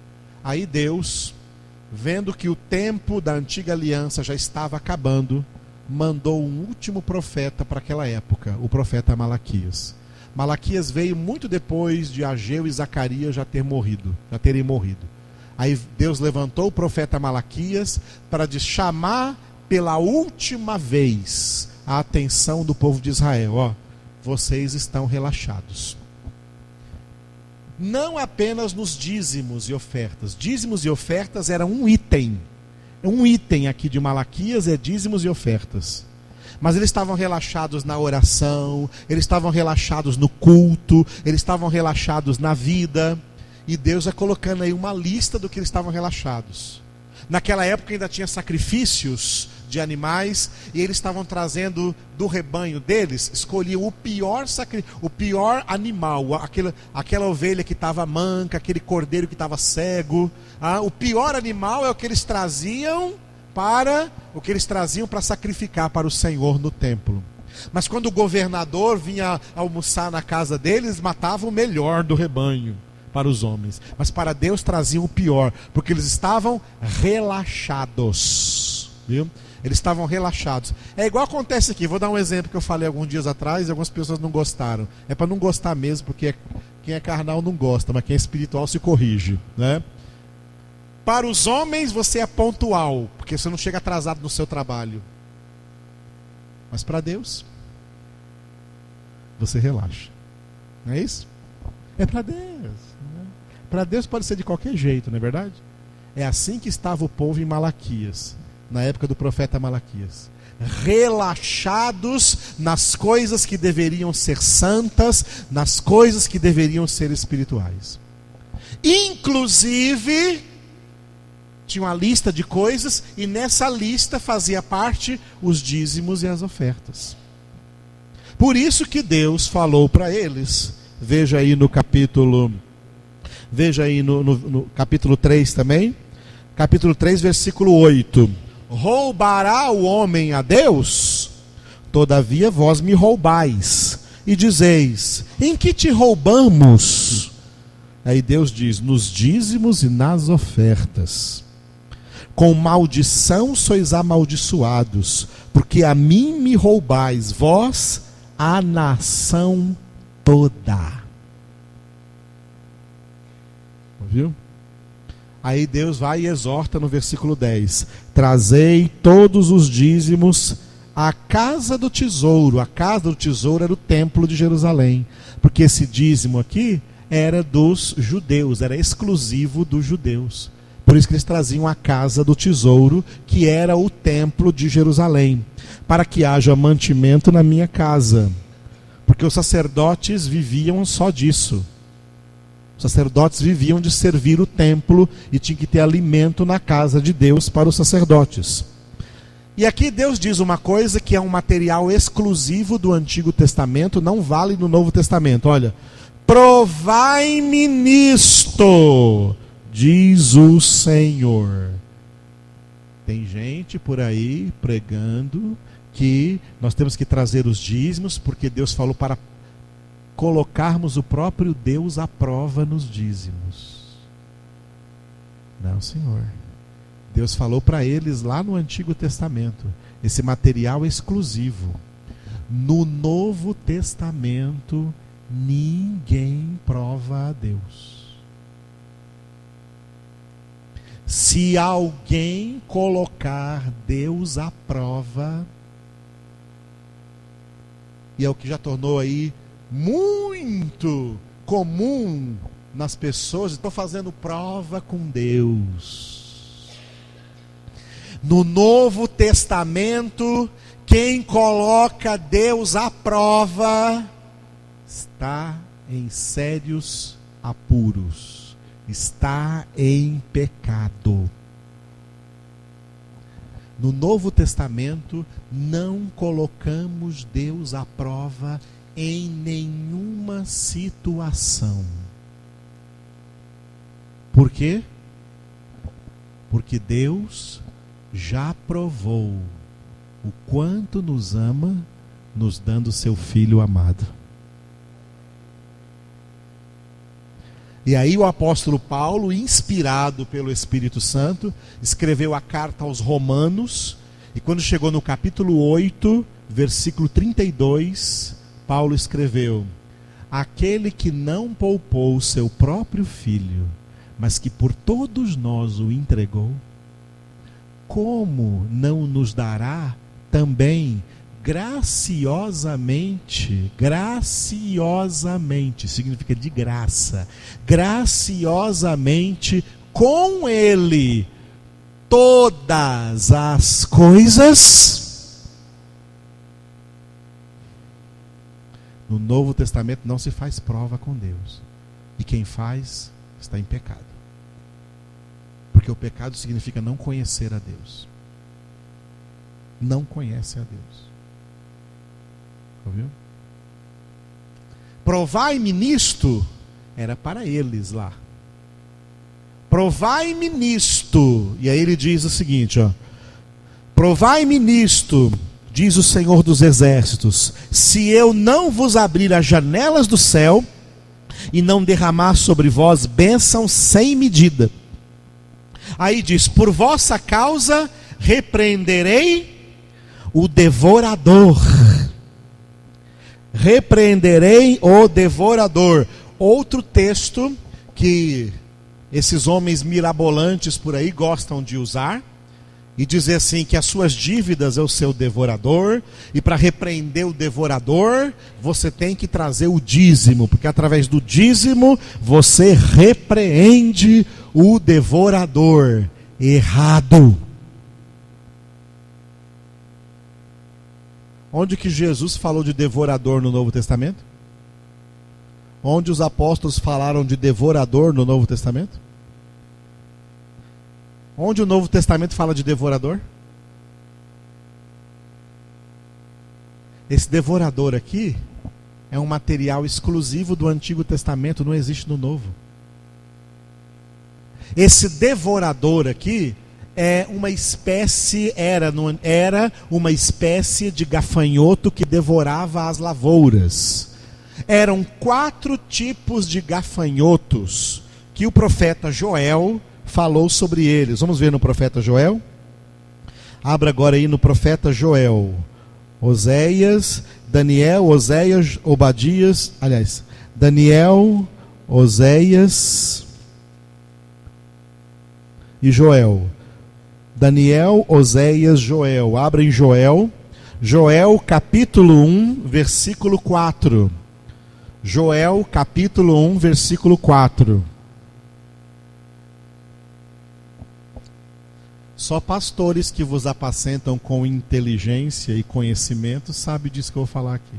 Aí Deus, vendo que o tempo da antiga aliança já estava acabando, mandou um último profeta para aquela época, o profeta Malaquias. Malaquias veio muito depois de Ageu e Zacarias já terem morrido. Aí Deus levantou o profeta Malaquias para chamar pela última vez a atenção do povo de Israel. Ó, vocês estão relaxados. Não apenas nos dízimos e ofertas. Dízimos e ofertas era um item. Um item aqui de Malaquias é dízimos e ofertas. Mas eles estavam relaxados na oração, eles estavam relaxados no culto, eles estavam relaxados na vida. E Deus vai colocando aí uma lista do que eles estavam relaxados. Naquela época ainda tinha sacrifícios de animais, e eles estavam trazendo do rebanho deles, escolhiam o pior animal, aquela ovelha que estava manca, aquele cordeiro que estava cego. O pior animal é o que eles traziam para sacrificar para o Senhor no templo. Mas quando o governador vinha almoçar na casa deles, matava o melhor do rebanho para os homens, mas para Deus traziam o pior, porque eles estavam relaxados, viu? Eles estavam relaxados. É igual acontece aqui. Vou dar um exemplo que eu falei alguns dias atrás e algumas pessoas não gostaram. É para não gostar mesmo, porque quem é carnal não gosta, mas quem é espiritual se corrige, né? Para os homens você é pontual, porque você não chega atrasado no seu trabalho. Mas para Deus, você relaxa. Não é isso? É para Deus. Né? Para Deus pode ser de qualquer jeito, não é verdade? É assim que estava o povo em Malaquias, na época do profeta Malaquias, relaxados nas coisas que deveriam ser santas, nas coisas que deveriam ser espirituais. Inclusive, tinha uma lista de coisas, e nessa lista fazia parte os dízimos e as ofertas. Por isso que Deus falou para eles, veja aí no capítulo 3 também, capítulo 3, versículo 8. Roubará o homem a Deus? Todavia vós me roubais, e dizeis: em que te roubamos? Aí Deus diz: nos dízimos e nas ofertas. Com maldição sois amaldiçoados, porque a mim me roubais, vós, a nação toda. Viu? Aí Deus vai e exorta no versículo 10: trazei todos os dízimos à casa do tesouro. A casa do tesouro era o templo de Jerusalém, porque esse dízimo aqui era dos judeus, era exclusivo dos judeus. Por isso que eles traziam a casa do tesouro, que era o templo de Jerusalém, para que haja mantimento na minha casa, porque os sacerdotes viviam só disso. Os sacerdotes viviam de servir o templo e tinha que ter alimento na casa de Deus para os sacerdotes. E aqui Deus diz uma coisa que é um material exclusivo do Antigo Testamento, não vale no Novo Testamento. Olha: provai-me nisto, diz o Senhor. Tem gente por aí pregando que nós temos que trazer os dízimos, porque Deus falou para colocarmos o próprio Deus à prova nos dízimos. Não, Senhor. Deus falou para eles lá no Antigo Testamento, esse material exclusivo. No Novo Testamento, ninguém prova a Deus. Se alguém colocar Deus à prova, e é o que já tornou aí muito comum nas pessoas, estou fazendo prova com Deus. No Novo Testamento, quem coloca Deus à prova está em sérios apuros, está em pecado. No Novo Testamento, não colocamos Deus à prova em nenhuma situação. Por quê? Porque Deus já provou o quanto nos ama, nos dando seu Filho amado. E aí o apóstolo Paulo, inspirado pelo Espírito Santo, escreveu a carta aos Romanos, e quando chegou no capítulo 8, versículo 32, Paulo escreveu: aquele que não poupou o seu próprio Filho, mas que por todos nós o entregou, como não nos dará também graciosamente, significa de graça, graciosamente com Ele todas as coisas? No Novo Testamento não se faz prova com Deus, e quem faz está em pecado, porque o pecado significa não conhecer a Deus. Não conhece a Deus. Ouviu? Provai-me nisto era para eles lá. Provai-me nisto. E aí ele diz o seguinte, ó: provai-me nisto, diz o Senhor dos Exércitos, se eu não vos abrir as janelas do céu e não derramar sobre vós bênção sem medida. Aí diz: por vossa causa repreenderei o devorador. Repreenderei o devorador. Outro texto que esses homens mirabolantes por aí gostam de usar e dizer assim, que as suas dívidas é o seu devorador, e para repreender o devorador você tem que trazer o dízimo, porque através do dízimo você repreende o devorador. Errado. Onde que Jesus falou de devorador no Novo Testamento? Onde os apóstolos falaram de devorador no Novo Testamento? Onde o Novo Testamento fala de devorador? Esse devorador aqui é um material exclusivo do Antigo Testamento, não existe no Novo. Esse devorador aqui é uma espécie, era uma espécie de gafanhoto que devorava as lavouras. Eram 4 tipos de gafanhotos que o profeta Joel falou sobre eles. Vamos ver no profeta Joel? Abra agora aí no profeta Joel. Oséias, Daniel, Oséias, Obadias, Daniel, Oséias e Joel. Daniel, Oséias, Joel. Abra em Joel. Joel capítulo 1, versículo 4. Joel capítulo 1, versículo 4. Só pastores que vos apacentam com inteligência e conhecimento sabem disso que eu vou falar aqui.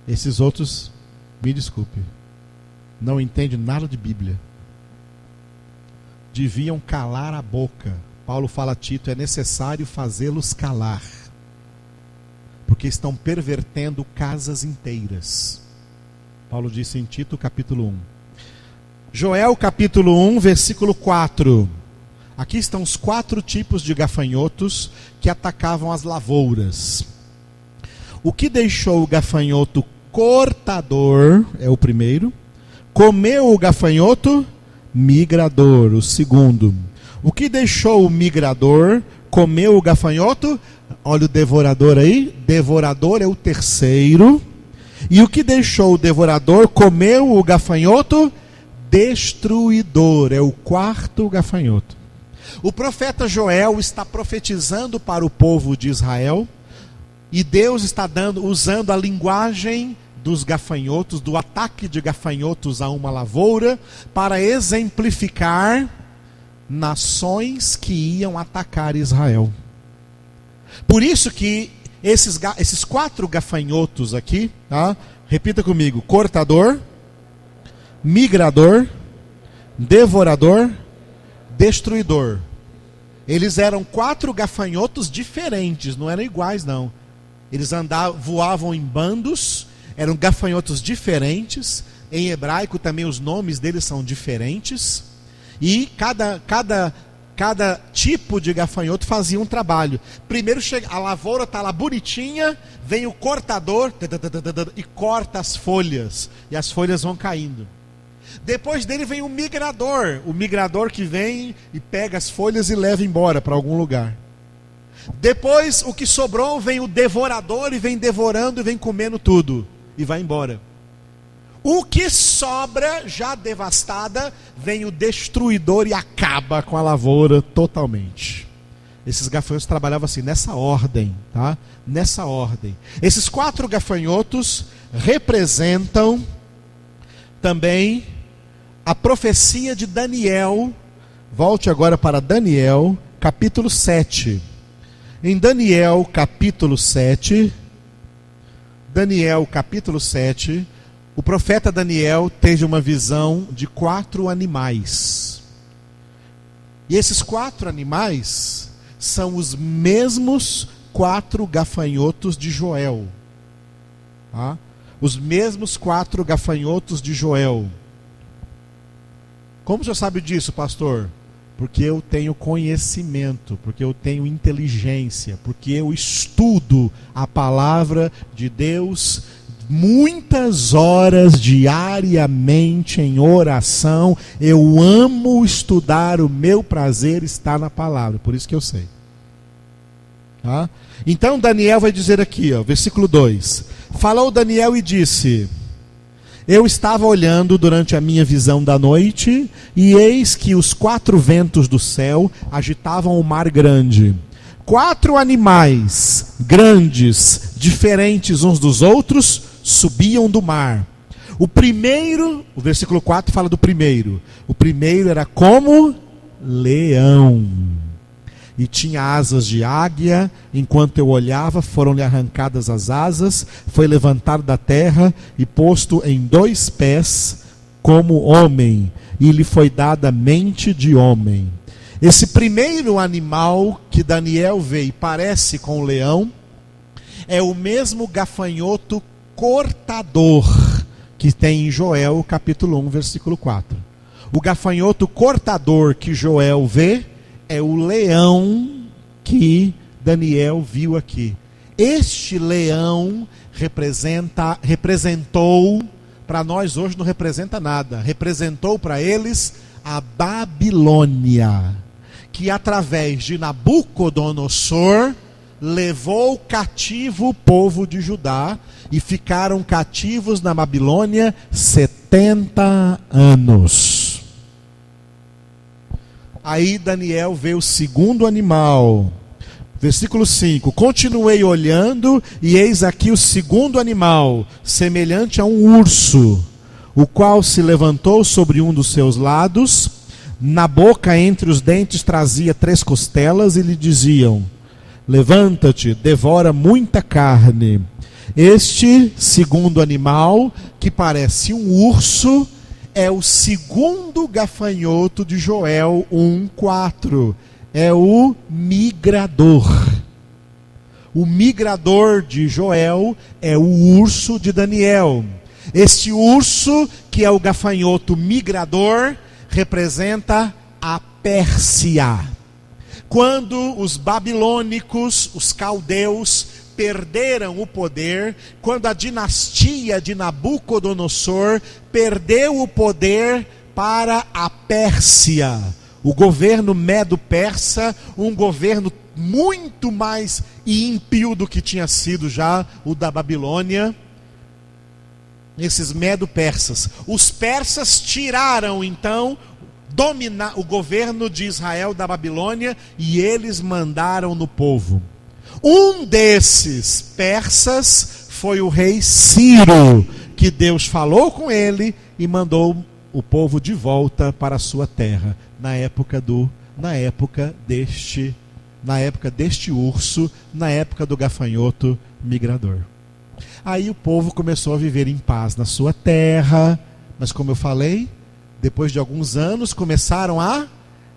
Esses outros, me desculpe, não entendem nada de Bíblia. Deviam calar a boca. Paulo fala a Tito: é necessário fazê-los calar, porque estão pervertendo casas inteiras. Paulo disse em Tito capítulo 1. Joel capítulo 1, versículo 4. Aqui estão os 4 tipos de gafanhotos que atacavam as lavouras. O que deixou o gafanhoto cortador, é o primeiro. Comeu o gafanhoto migrador, o segundo. O que deixou o migrador, comeu o gafanhoto, olha o devorador aí, devorador é o terceiro. E o que deixou o devorador comeu o gafanhoto destruidor. É o quarto gafanhoto. O profeta Joel está profetizando para o povo de Israel, e Deus está usando a linguagem dos gafanhotos, do ataque de gafanhotos a uma lavoura, para exemplificar nações que iam atacar Israel. Por isso que esses quatro gafanhotos aqui, tá? Repita comigo: cortador, migrador, devorador, destruidor. Eles eram quatro gafanhotos diferentes, não eram iguais não. Eles voavam em bandos, eram gafanhotos diferentes. Em hebraico também os nomes deles são diferentes. E cada tipo de gafanhoto fazia um trabalho. Primeiro chega, a lavoura está lá bonitinha, vem o cortador e corta as folhas. E as folhas vão caindo. Depois dele vem o migrador que vem e pega as folhas e leva embora para algum lugar. Depois o que sobrou vem o devorador e vem devorando e vem comendo tudo e vai embora. O que sobra, já devastada, vem o destruidor e acaba com a lavoura totalmente. Esses gafanhotos trabalhavam assim, nessa ordem, tá? Nessa ordem. Esses quatro gafanhotos representam também a profecia de Daniel. Volte agora para Daniel, capítulo 7. Em Daniel, capítulo 7, o profeta Daniel teve uma visão de 4 animais. E esses 4 animais são os mesmos 4 gafanhotos de Joel. Tá? Os mesmos 4 gafanhotos de Joel. Como o senhor sabe disso, pastor? Porque eu tenho conhecimento, porque eu tenho inteligência, porque eu estudo a palavra de Deus muitas horas diariamente em oração. Eu amo estudar, o meu prazer está na palavra, por isso que eu sei. Tá? Então Daniel vai dizer aqui, ó, versículo 2: falou Daniel e disse: eu estava olhando durante a minha visão da noite, e eis que os 4 ventos do céu agitavam o mar grande. 4 animais grandes, diferentes uns dos outros, subiam do mar. O primeiro, o versículo 4 fala do primeiro. O primeiro era como leão, e tinha asas de águia. Enquanto eu olhava, foram-lhe arrancadas as asas, foi levantado da terra e posto em 2 pés como homem, e lhe foi dada mente de homem. Esse primeiro animal que Daniel vê e parece com o leão, é o mesmo gafanhoto cortador que tem em Joel capítulo 1, versículo 4. O gafanhoto cortador que Joel vê é o leão que Daniel viu aqui. Este leão representou, para nós hoje não representa nada, representou para eles a Babilônia, que através de Nabucodonosor levou cativo o povo de Judá, e ficaram cativos na Babilônia 70 anos. Aí Daniel vê o segundo animal. Versículo 5: continuei olhando, e eis aqui o segundo animal, semelhante a um urso, o qual se levantou sobre um dos seus lados. Na boca, entre os dentes, trazia 3 costelas, e lhe diziam: levanta-te, devora muita carne. Este segundo animal, que parece um urso, é o segundo gafanhoto de Joel 1:4. É o migrador. O migrador de Joel é o urso de Daniel. Este urso, que é o gafanhoto migrador, representa a Pérsia. Quando os babilônicos, os caldeus, perderam o poder, quando a dinastia de Nabucodonosor perdeu o poder para a Pérsia, o governo medo-persa, um governo muito mais ímpio do que tinha sido já o da Babilônia, esses medo-persas. Os persas tiraram então o governo de Israel da Babilônia e eles mandaram no povo. Um desses persas foi o rei Ciro, que Deus falou com ele e mandou o povo de volta para a sua terra, na época deste urso, na época do gafanhoto migrador. Aí o povo começou a viver em paz na sua terra, mas como eu falei, depois de alguns anos começaram a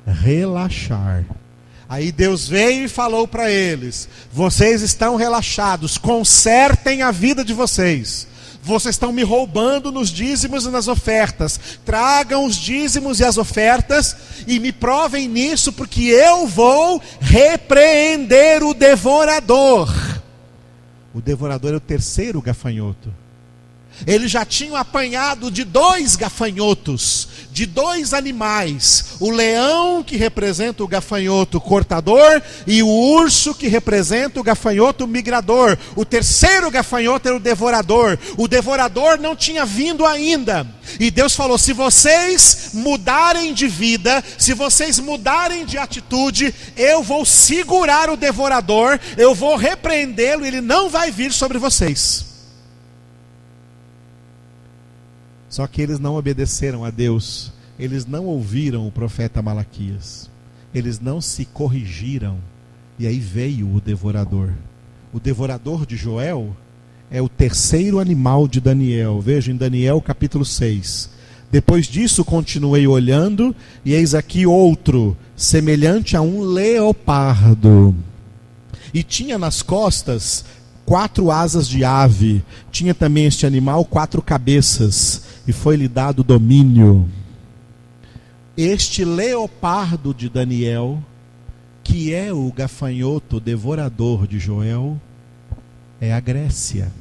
relaxar. Aí Deus veio e falou para eles: vocês estão relaxados, consertem a vida de vocês. Vocês estão me roubando nos dízimos e nas ofertas. Tragam os dízimos e as ofertas e me provem nisso, porque eu vou repreender o devorador. O devorador é o terceiro gafanhoto. Eles já tinham apanhado de 2 gafanhotos, de 2 animais. O leão, que representa o gafanhoto cortador, e o urso, que representa o gafanhoto migrador. O terceiro gafanhoto era o devorador. O devorador não tinha vindo ainda. E Deus falou: se vocês mudarem de vida, se vocês mudarem de atitude, eu vou segurar o devorador, eu vou repreendê-lo, ele não vai vir sobre vocês. Só que eles não obedeceram a Deus, eles não ouviram o profeta Malaquias, eles não se corrigiram, e aí veio o devorador. O devorador de Joel é o terceiro animal de Daniel. Veja em Daniel capítulo 6. Depois disso continuei olhando, e eis aqui outro, semelhante a um leopardo, e tinha nas costas 4 asas de ave. Tinha também este animal 4 cabeças, e foi-lhe dado domínio. Este leopardo de Daniel, que é o gafanhoto devorador de Joel, é a Grécia.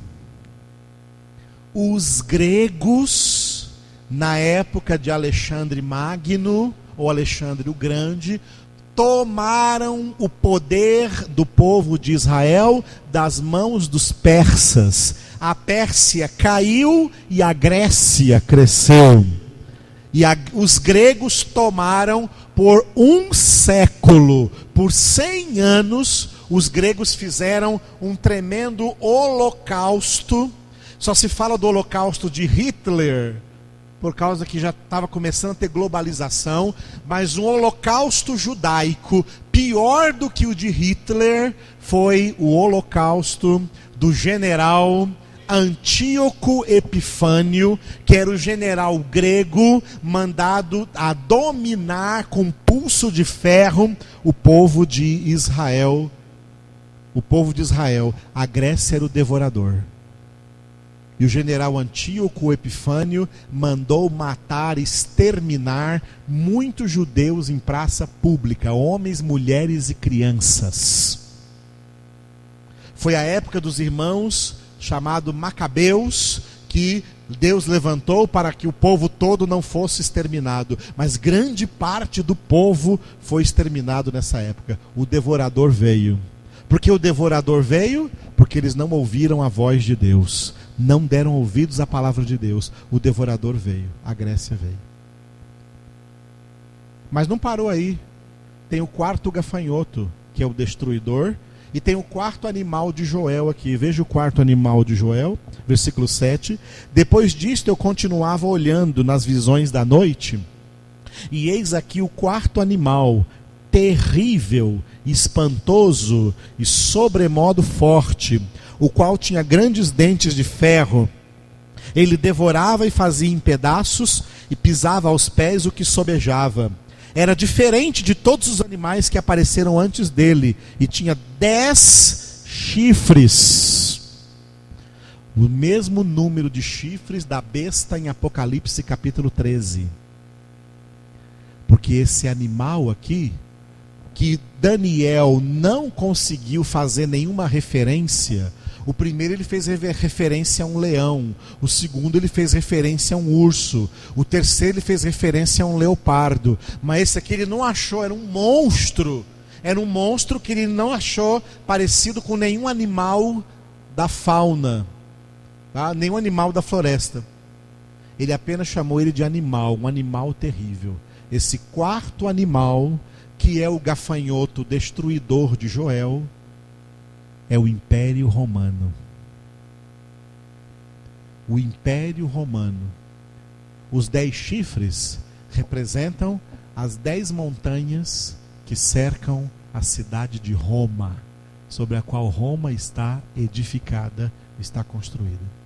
Os gregos, na época de Alexandre Magno, ou Alexandre o Grande, tomaram o poder do povo de Israel das mãos dos persas. A Pérsia caiu e a Grécia cresceu. E os gregos tomaram por 1 século, por 100 anos, os gregos fizeram um tremendo holocausto. Só se fala do holocausto de Hitler, por causa que já estava começando a ter globalização, mas um holocausto judaico pior do que o de Hitler foi o holocausto do general Antíoco Epifânio, que era o general grego mandado a dominar com pulso de ferro o povo de Israel. O povo de Israel, a Grécia era o devorador. E o general Antíoco Epifânio mandou matar, exterminar muitos judeus em praça pública, homens, mulheres e crianças. Foi a época dos irmãos chamado Macabeus, que Deus levantou para que o povo todo não fosse exterminado, mas grande parte do povo foi exterminado nessa época. O devorador veio. Por que o devorador veio? Porque eles não ouviram a voz de Deus, não deram ouvidos à palavra de Deus. O devorador veio, a Grécia veio. Mas não parou aí. Tem o 4º gafanhoto, que é o destruidor, e tem o 4º animal de Joel aqui. Veja o 4º animal de Joel, versículo 7. Depois disto eu continuava olhando nas visões da noite, e eis aqui o 4º animal, terrível, espantoso e sobremodo forte, o qual tinha grandes dentes de ferro. Ele devorava e fazia em pedaços, e pisava aos pés o que sobejava. Era diferente de todos os animais que apareceram antes dele, e tinha 10 chifres. O mesmo número de chifres da besta em Apocalipse capítulo 13. Porque esse animal aqui, que Daniel não conseguiu fazer nenhuma referência. O primeiro ele fez referência a um leão, o segundo ele fez referência a um urso, o terceiro ele fez referência a um leopardo, mas esse aqui ele não achou, era um monstro que ele não achou parecido com nenhum animal da fauna. tá? Nenhum animal da floresta. Ele apenas chamou ele de animal, um animal terrível. Esse quarto animal, que é o gafanhoto destruidor de Joel, é o Império Romano. O Império Romano. Os 10 chifres representam as 10 montanhas que cercam a cidade de Roma, sobre a qual Roma está edificada, está construída.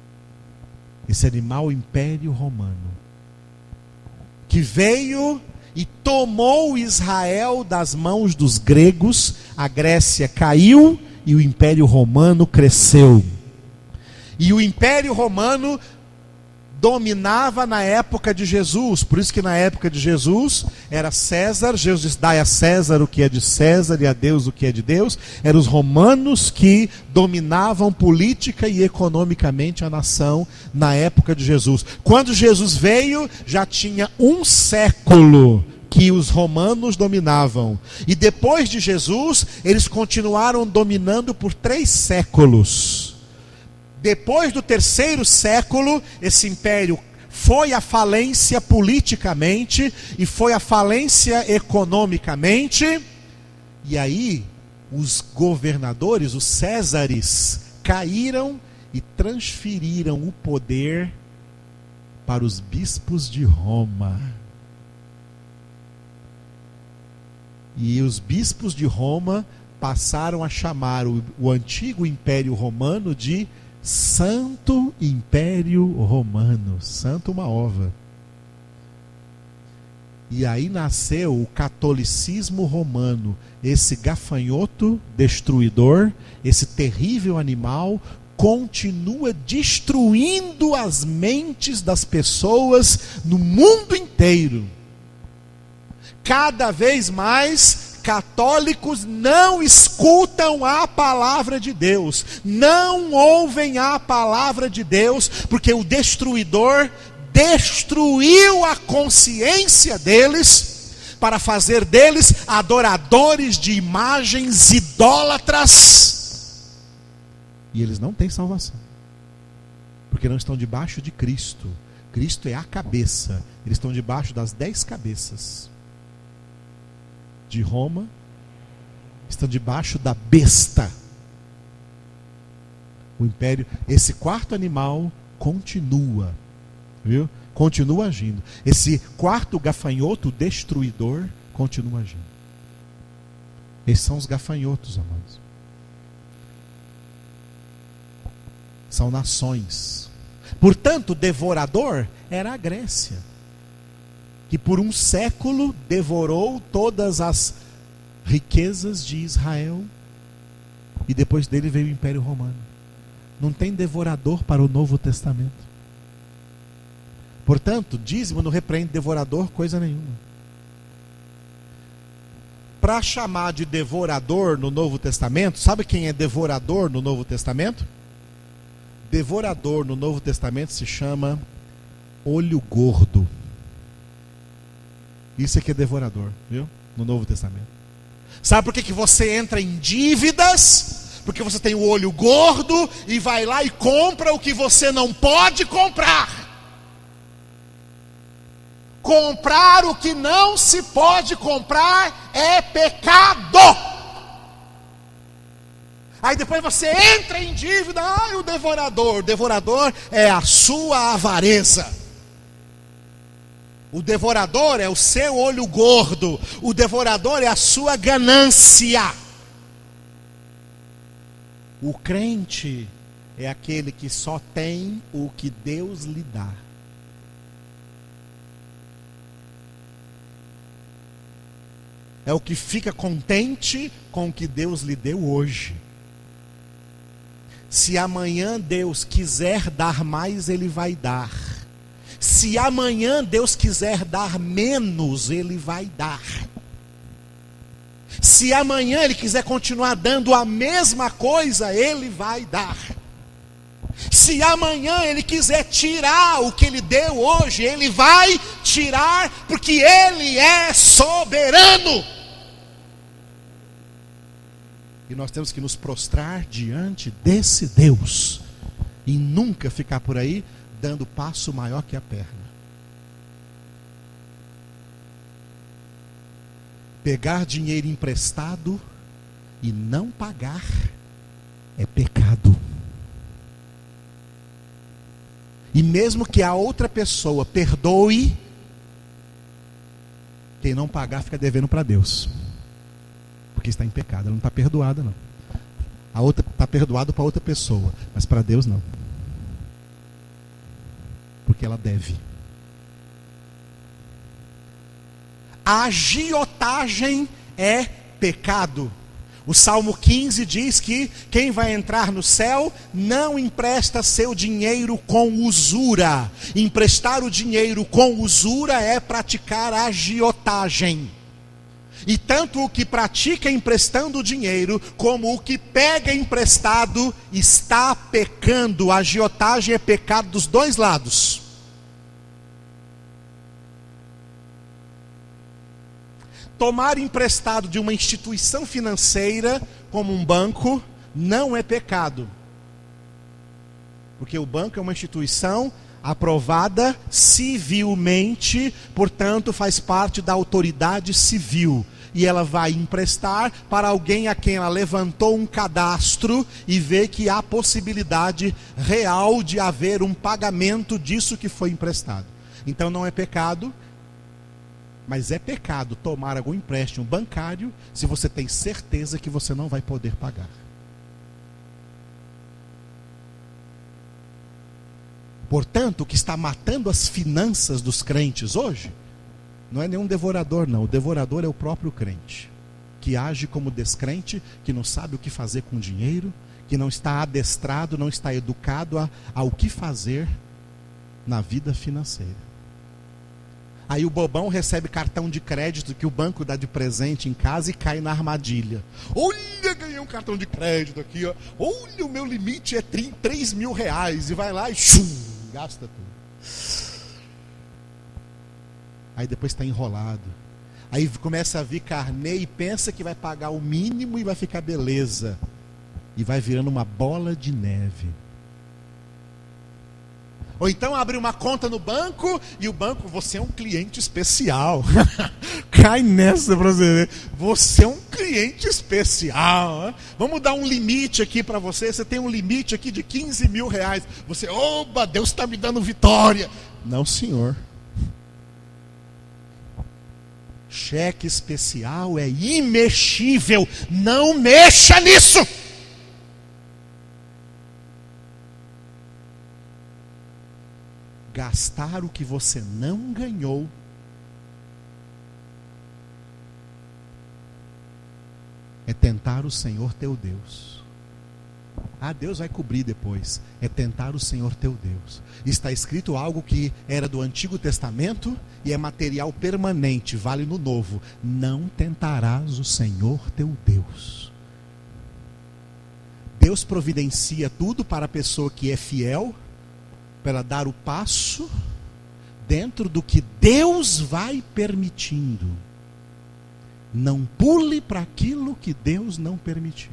Esse animal, o Império Romano, que veio e tomou Israel das mãos dos gregos, a Grécia caiu e o Império Romano cresceu. E o Império Romano dominava na época de Jesus. Por isso que na época de Jesus era César. Jesus disse: dai a César o que é de César e a Deus o que é de Deus. Eram os romanos que dominavam política e economicamente a nação na época de Jesus. Quando Jesus veio, já tinha 1 século que os romanos dominavam. E depois de Jesus, eles continuaram dominando por 3 séculos. Depois do 3º século, esse império foi à falência politicamente e foi à falência economicamente. E aí, os governadores, os césares, caíram e transferiram o poder para os bispos de Roma. E os bispos de Roma passaram a chamar o antigo Império Romano de Santo Império Romano. Santo uma ova. E aí nasceu o catolicismo romano. Esse gafanhoto destruidor, esse terrível animal, continua destruindo as mentes das pessoas no mundo inteiro. Cada vez mais católicos não escutam a palavra de Deus, não ouvem a palavra de Deus, porque o destruidor destruiu a consciência deles para fazer deles adoradores de imagens idólatras. E eles não têm salvação, porque não estão debaixo de Cristo. Cristo é a cabeça, eles estão debaixo das 10 cabeças de Roma, estão debaixo da besta. O império, esse quarto animal continua, viu? Continua agindo. Esse quarto gafanhoto destruidor continua agindo. Esses são os gafanhotos, amados. São nações. Portanto, o devorador era a Grécia, que por 1 século devorou todas as riquezas de Israel, e depois dele veio o Império Romano. Não tem devorador para o Novo Testamento. Portanto, dízimo não repreende devorador coisa nenhuma. Para chamar de devorador no Novo Testamento, sabe quem é devorador no Novo Testamento? Devorador no Novo Testamento se chama olho gordo. Isso aqui é devorador, viu? No Novo Testamento. Sabe por que você entra em dívidas? Porque você tem o olho gordo e vai lá e compra o que você não pode comprar. Comprar o que não se pode comprar é pecado. Aí depois você entra em dívida. O devorador. O devorador é a sua avareza. O devorador é o seu olho gordo. O devorador é a sua ganância. O crente é aquele que só tem o que Deus lhe dá. É o que fica contente com o que Deus lhe deu hoje. Se amanhã Deus quiser dar mais, Ele vai dar. Se amanhã Deus quiser dar menos, Ele vai dar. Se amanhã Ele quiser continuar dando a mesma coisa, Ele vai dar. Se amanhã Ele quiser tirar o que Ele deu hoje, Ele vai tirar, porque Ele é soberano. E nós temos que nos prostrar diante desse Deus, E nunca ficar por aí dando passo maior que a perna. Pegar dinheiro emprestado e não pagar é pecado. E mesmo que a outra pessoa perdoe, quem não pagar fica devendo para Deus. Porque está em pecado, ela não está perdoada não. A outra está perdoado para outra pessoa, mas para Deus não. Porque ela deve. A agiotagem é pecado. O Salmo 15 diz que quem vai entrar no céu não empresta seu dinheiro com usura. Emprestar o dinheiro com usura é praticar agiotagem. E tanto o que pratica emprestando o dinheiro, como o que pega emprestado, está pecando. A agiotagem é pecado dos dois lados. Tomar emprestado de uma instituição financeira, como um banco, não é pecado. Porque o banco é uma instituição aprovada civilmente, portanto faz parte da autoridade civil. E ela vai emprestar para alguém a quem ela levantou um cadastro e vê que há possibilidade real de haver um pagamento disso que foi emprestado. Então não é pecado. Mas é pecado tomar algum empréstimo bancário se você tem certeza que você não vai poder pagar. Portanto, o que está matando as finanças dos crentes hoje não é nenhum devorador, não. O devorador é o próprio crente, que age como descrente, que não sabe o que fazer com o dinheiro, que não está adestrado, não está educado ao que fazer na vida financeira. Aí o bobão recebe cartão de crédito que o banco dá de presente em casa e cai na armadilha. Olha, ganhei um cartão de crédito aqui, ó. Olha, o meu limite é 3 mil reais. E vai lá e gasta tudo. Aí depois está enrolado. Aí começa a vir carnê e pensa que vai pagar o mínimo e vai ficar beleza. E vai virando uma bola de neve. Ou então abre uma conta no banco e o banco, você é um cliente especial. Cai nessa para você ver. Você é um cliente especial. Hein? Vamos dar um limite aqui para você. Você tem um limite aqui de 15 mil reais. Você, oba, Deus está me dando vitória. Não, senhor. Cheque especial é imexível. Não mexa nisso. Gastar o que você não ganhou é tentar o Senhor teu Deus. Ah, Deus vai cobrir depois. É tentar o Senhor teu Deus. Está escrito algo que era do Antigo Testamento e é material permanente, vale no Novo. Não tentarás o Senhor teu Deus. Deus providencia tudo para a pessoa que é fiel, para ela dar o passo dentro do que Deus vai permitindo. Não pule para aquilo que Deus não permitiu.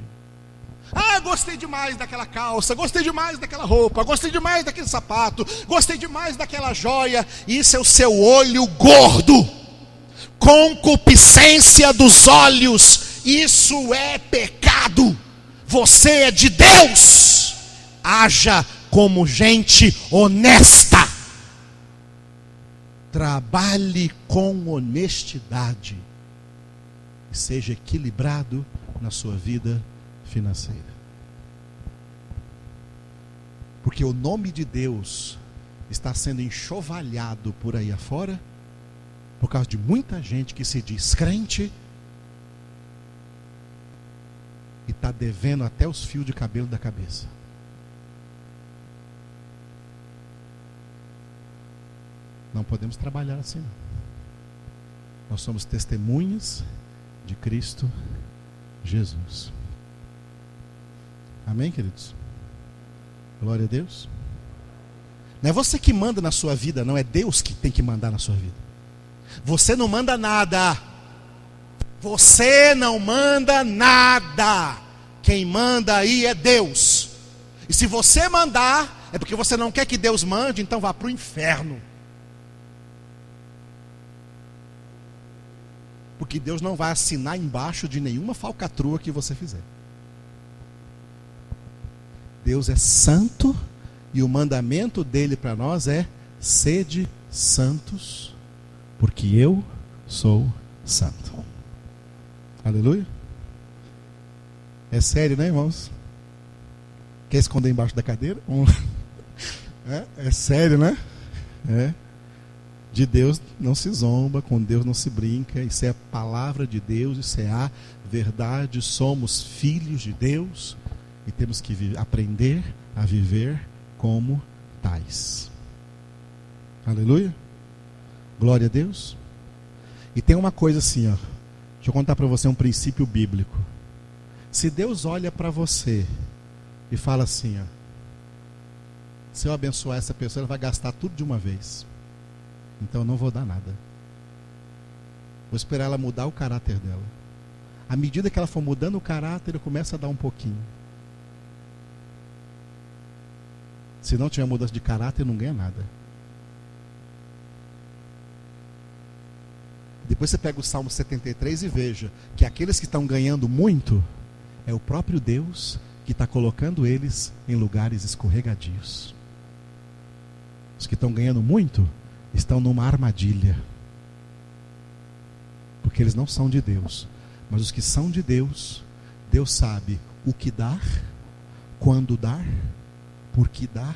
Ah, gostei demais daquela calça, gostei demais daquela roupa, gostei demais daquele sapato, gostei demais daquela joia. Isso é o seu olho gordo. Concupiscência dos olhos. Isso é pecado. Você é de Deus. Haja como gente honesta. Trabalhe com honestidade. E seja equilibrado na sua vida financeira. Porque o nome de Deus está sendo enxovalhado por aí afora, por causa de muita gente que se diz crente e está devendo até os fios de cabelo da cabeça. Não podemos trabalhar assim. Nós somos testemunhas de Cristo Jesus. Amém, queridos? Glória a Deus. Não é você que manda na sua vida, não, é Deus que tem que mandar na sua vida. Você não manda nada. Você não manda nada. Quem manda aí é Deus. E se você mandar, é porque você não quer que Deus mande, então vá para o inferno. Porque Deus não vai assinar embaixo de nenhuma falcatrua que você fizer. Deus é santo e o mandamento dele para nós é: sede santos, porque eu sou santo. Aleluia. É sério, né, irmãos? Quer esconder embaixo da cadeira? É sério, né? De Deus não se zomba, com Deus não se brinca. Isso é a palavra de Deus, isso é a verdade. Somos filhos de Deus e temos que aprender a viver como tais. Aleluia. Glória a Deus. E tem uma coisa assim, ó. Deixa eu contar para você um princípio bíblico. Se Deus olha para você e fala assim, ó: se eu abençoar essa pessoa, ela vai gastar tudo de uma vez, então eu não vou dar nada. Vou esperar ela mudar o caráter dela. À medida que ela for mudando o caráter, eu começo a dar um pouquinho. Se não tiver mudança de caráter, não ganha nada. Depois você pega o Salmo 73 e veja que aqueles que estão ganhando muito é o próprio Deus que está colocando eles em lugares escorregadios. Os que estão ganhando muito estão numa armadilha, porque eles não são de Deus. Mas os que são de Deus, Deus sabe o que dar, quando dar, por que dar,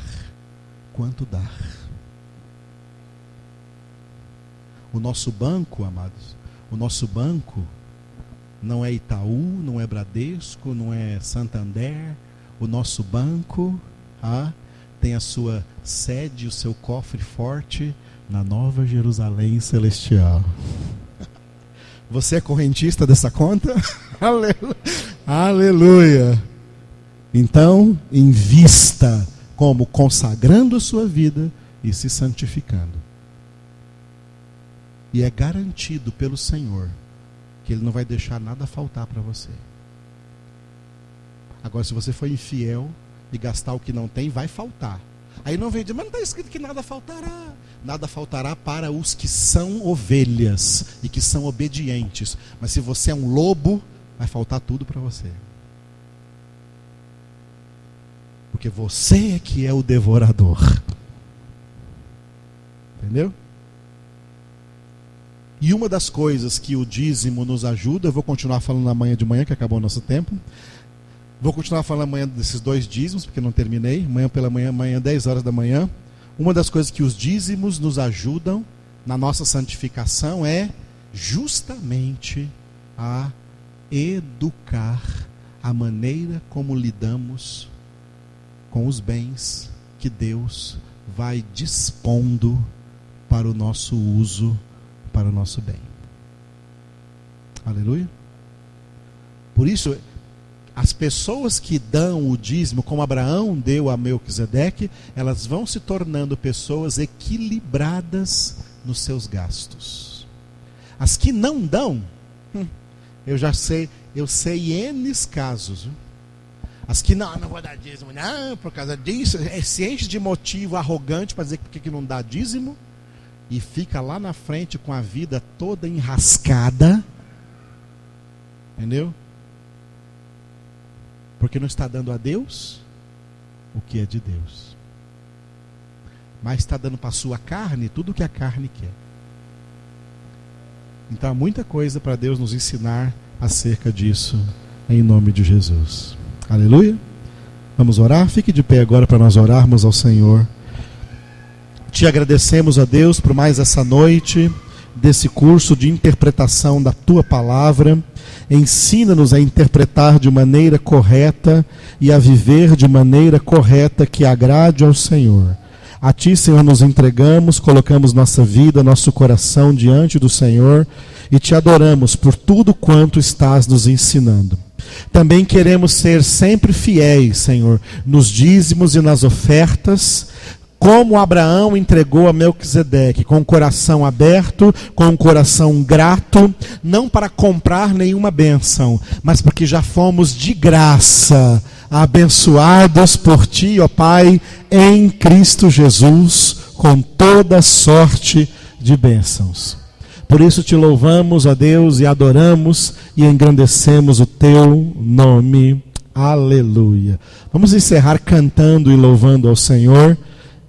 quanto dar. O nosso banco, amados, o nosso banco não é Itaú, não é Bradesco, não é Santander. O nosso banco tem a sua sede, o seu cofre forte na Nova Jerusalém Celestial. Você é correntista dessa conta? Aleluia! Então, invista como consagrando a sua vida e se santificando. E é garantido pelo Senhor que Ele não vai deixar nada faltar para você. Agora, se você for infiel e gastar o que não tem, vai faltar. Aí não vem dizer, mas não está escrito que nada faltará. Nada faltará para os que são ovelhas e que são obedientes. Mas se você é um lobo, vai faltar tudo para você. Porque você é que é o devorador. Entendeu? E uma das coisas que o dízimo nos ajuda, eu vou continuar falando amanhã de manhã, que acabou o nosso tempo. Vou continuar falando amanhã desses 2 dízimos, porque não terminei. Amanhã 10 horas da manhã. Uma das coisas que os dízimos nos ajudam na nossa santificação é justamente a educar a maneira como lidamos com os bens que Deus vai dispondo para o nosso uso, para o nosso bem. Aleluia. Por isso, as pessoas que dão o dízimo, como Abraão deu a Melquisedeque, elas vão se tornando pessoas equilibradas nos seus gastos. As que não dão, eu sei N casos. As que não vou dar dízimo, não, por causa disso, se enche de motivo arrogante para dizer que não dá dízimo, e fica lá na frente com a vida toda enrascada, entendeu? Porque não está dando a Deus o que é de Deus, mas está dando para a sua carne tudo o que a carne quer. Então há muita coisa para Deus nos ensinar acerca disso, em nome de Jesus. Aleluia. Vamos orar? Fique de pé agora para nós orarmos ao Senhor. Te agradecemos, a Deus, por mais essa noite desse curso de interpretação da Tua Palavra. Ensina-nos a interpretar de maneira correta e a viver de maneira correta que agrade ao Senhor. A Ti, Senhor, nos entregamos, colocamos nossa vida, nosso coração diante do Senhor e Te adoramos por tudo quanto estás nos ensinando. Também queremos ser sempre fiéis, Senhor, nos dízimos e nas ofertas, como Abraão entregou a Melquisedeque, com o coração aberto, com o coração grato, não para comprar nenhuma bênção, mas porque já fomos de graça abençoados por Ti, ó Pai, em Cristo Jesus, com toda sorte de bênçãos. Por isso Te louvamos, ó Deus, e adoramos e engrandecemos o Teu nome. Aleluia. Vamos encerrar cantando e louvando ao Senhor,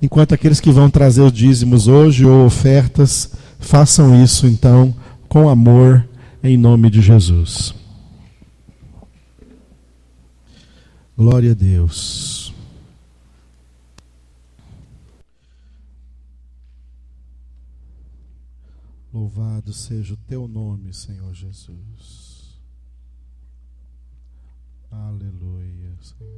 enquanto aqueles que vão trazer os dízimos hoje ou ofertas, façam isso então com amor, em nome de Jesus. Glória a Deus. Louvado seja o Teu nome, Senhor Jesus. Aleluia, Senhor.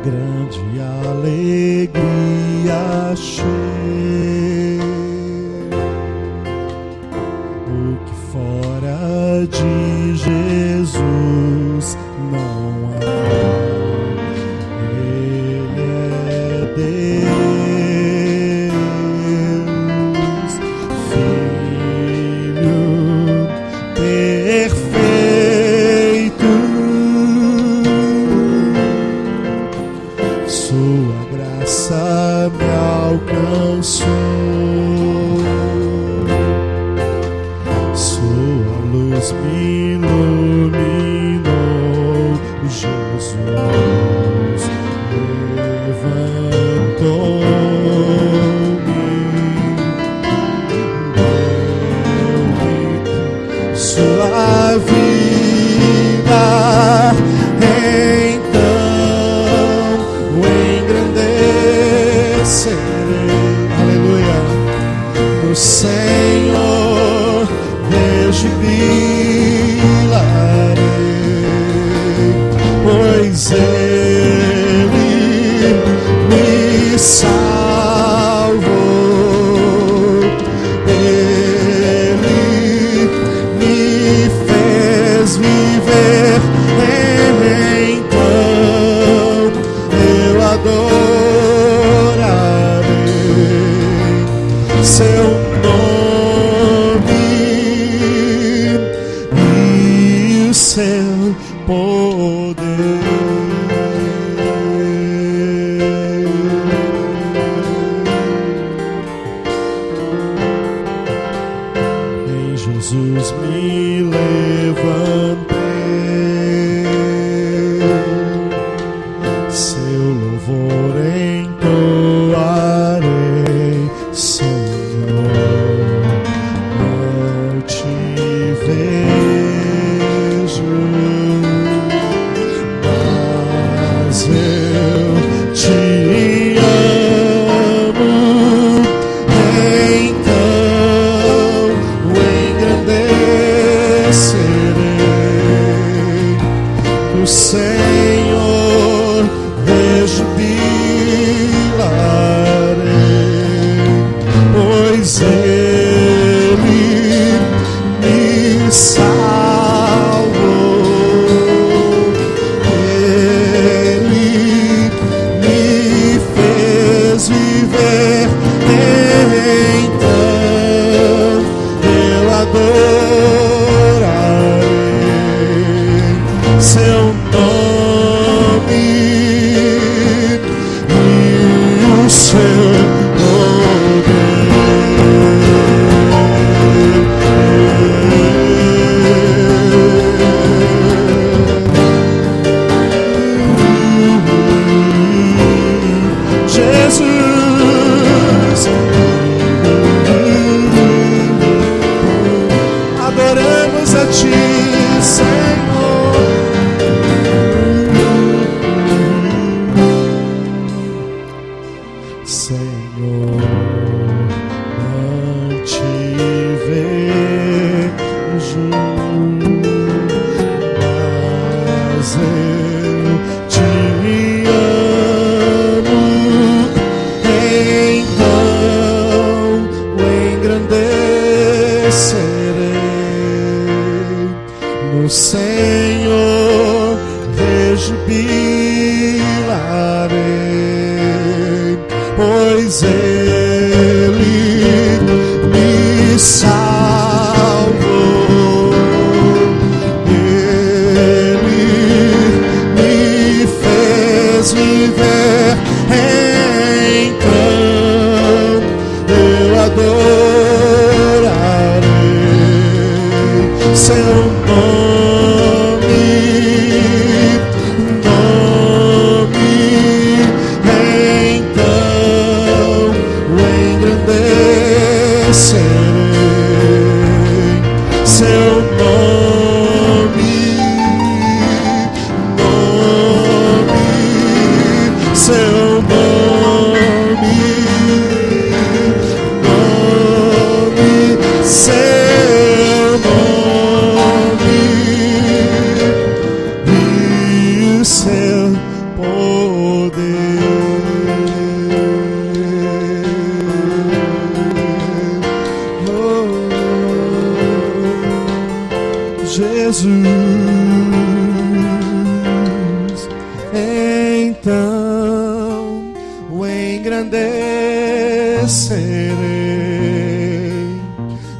Grande alegria achei, o que fora de Jesus não há. Ele é Deus, Filho perfeito. Sua graça me alcançou, Sua luz me iluminou. Jesus levantou-me, deu-me Sua vida. Aleluia, o Senhor rejubilarei, pois Ele me salvou, Ele me fez viver, então eu adorarei Seu nome e o Seu poder. Em Jesus me levantei, Seu louvor entoarei, Senhor, não te vejo, mas eu te amo, então o engrandecerei, o Senhor rejubilarei, pois Ele me salvou, Ele me fez viver, então eu adorarei Seu nome e o Seu Jesus, adoramos a Ti, Senhor. Senhor, não te vejo, mas Jesus, então o engrandecerei,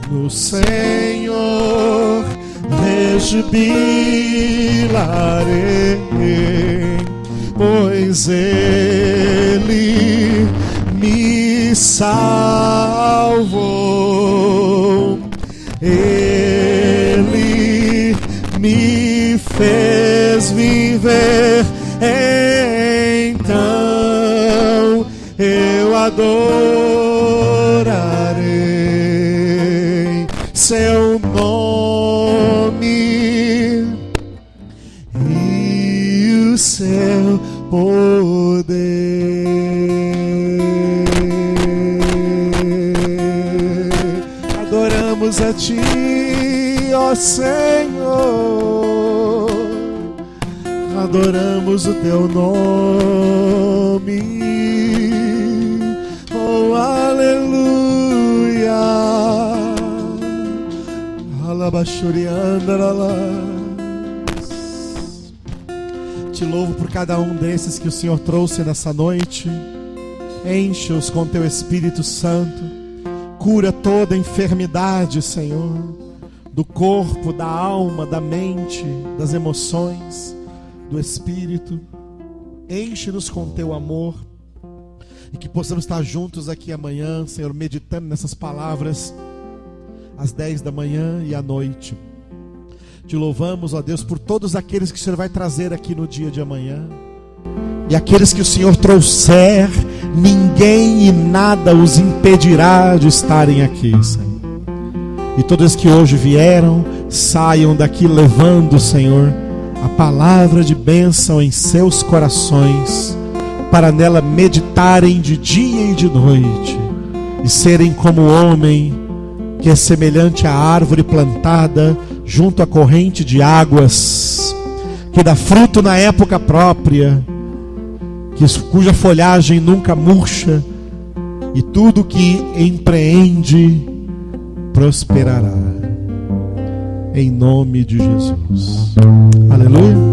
no Senhor rejubilarei, pois Ele me salvou, Ele me fez viver, então eu adorarei seu nome e o seu poder. Adoramos a Ti, ó Senhor, adoramos o Teu nome, oh aleluia, Te louvo por cada um desses que o Senhor trouxe nessa noite. Enche-os com Teu Espírito Santo. Cura toda enfermidade, Senhor, do corpo, da alma, da mente, das emoções, do Espírito. Enche-nos com Teu amor e que possamos estar juntos aqui amanhã, Senhor, meditando nessas palavras às 10 da manhã e à noite. Te louvamos, ó Deus, por todos aqueles que o Senhor vai trazer aqui no dia de amanhã. E aqueles que o Senhor trouxer, ninguém e nada os impedirá de estarem aqui, Senhor. E todos que hoje vieram, saiam daqui levando, Senhor, a palavra de bênção em seus corações, para nela meditarem de dia e de noite, e serem como o homem que é semelhante à árvore plantada junto à corrente de águas, que dá fruto na época própria, cuja folhagem nunca murcha, e tudo que empreende prosperará. Em nome de Jesus. Aleluia.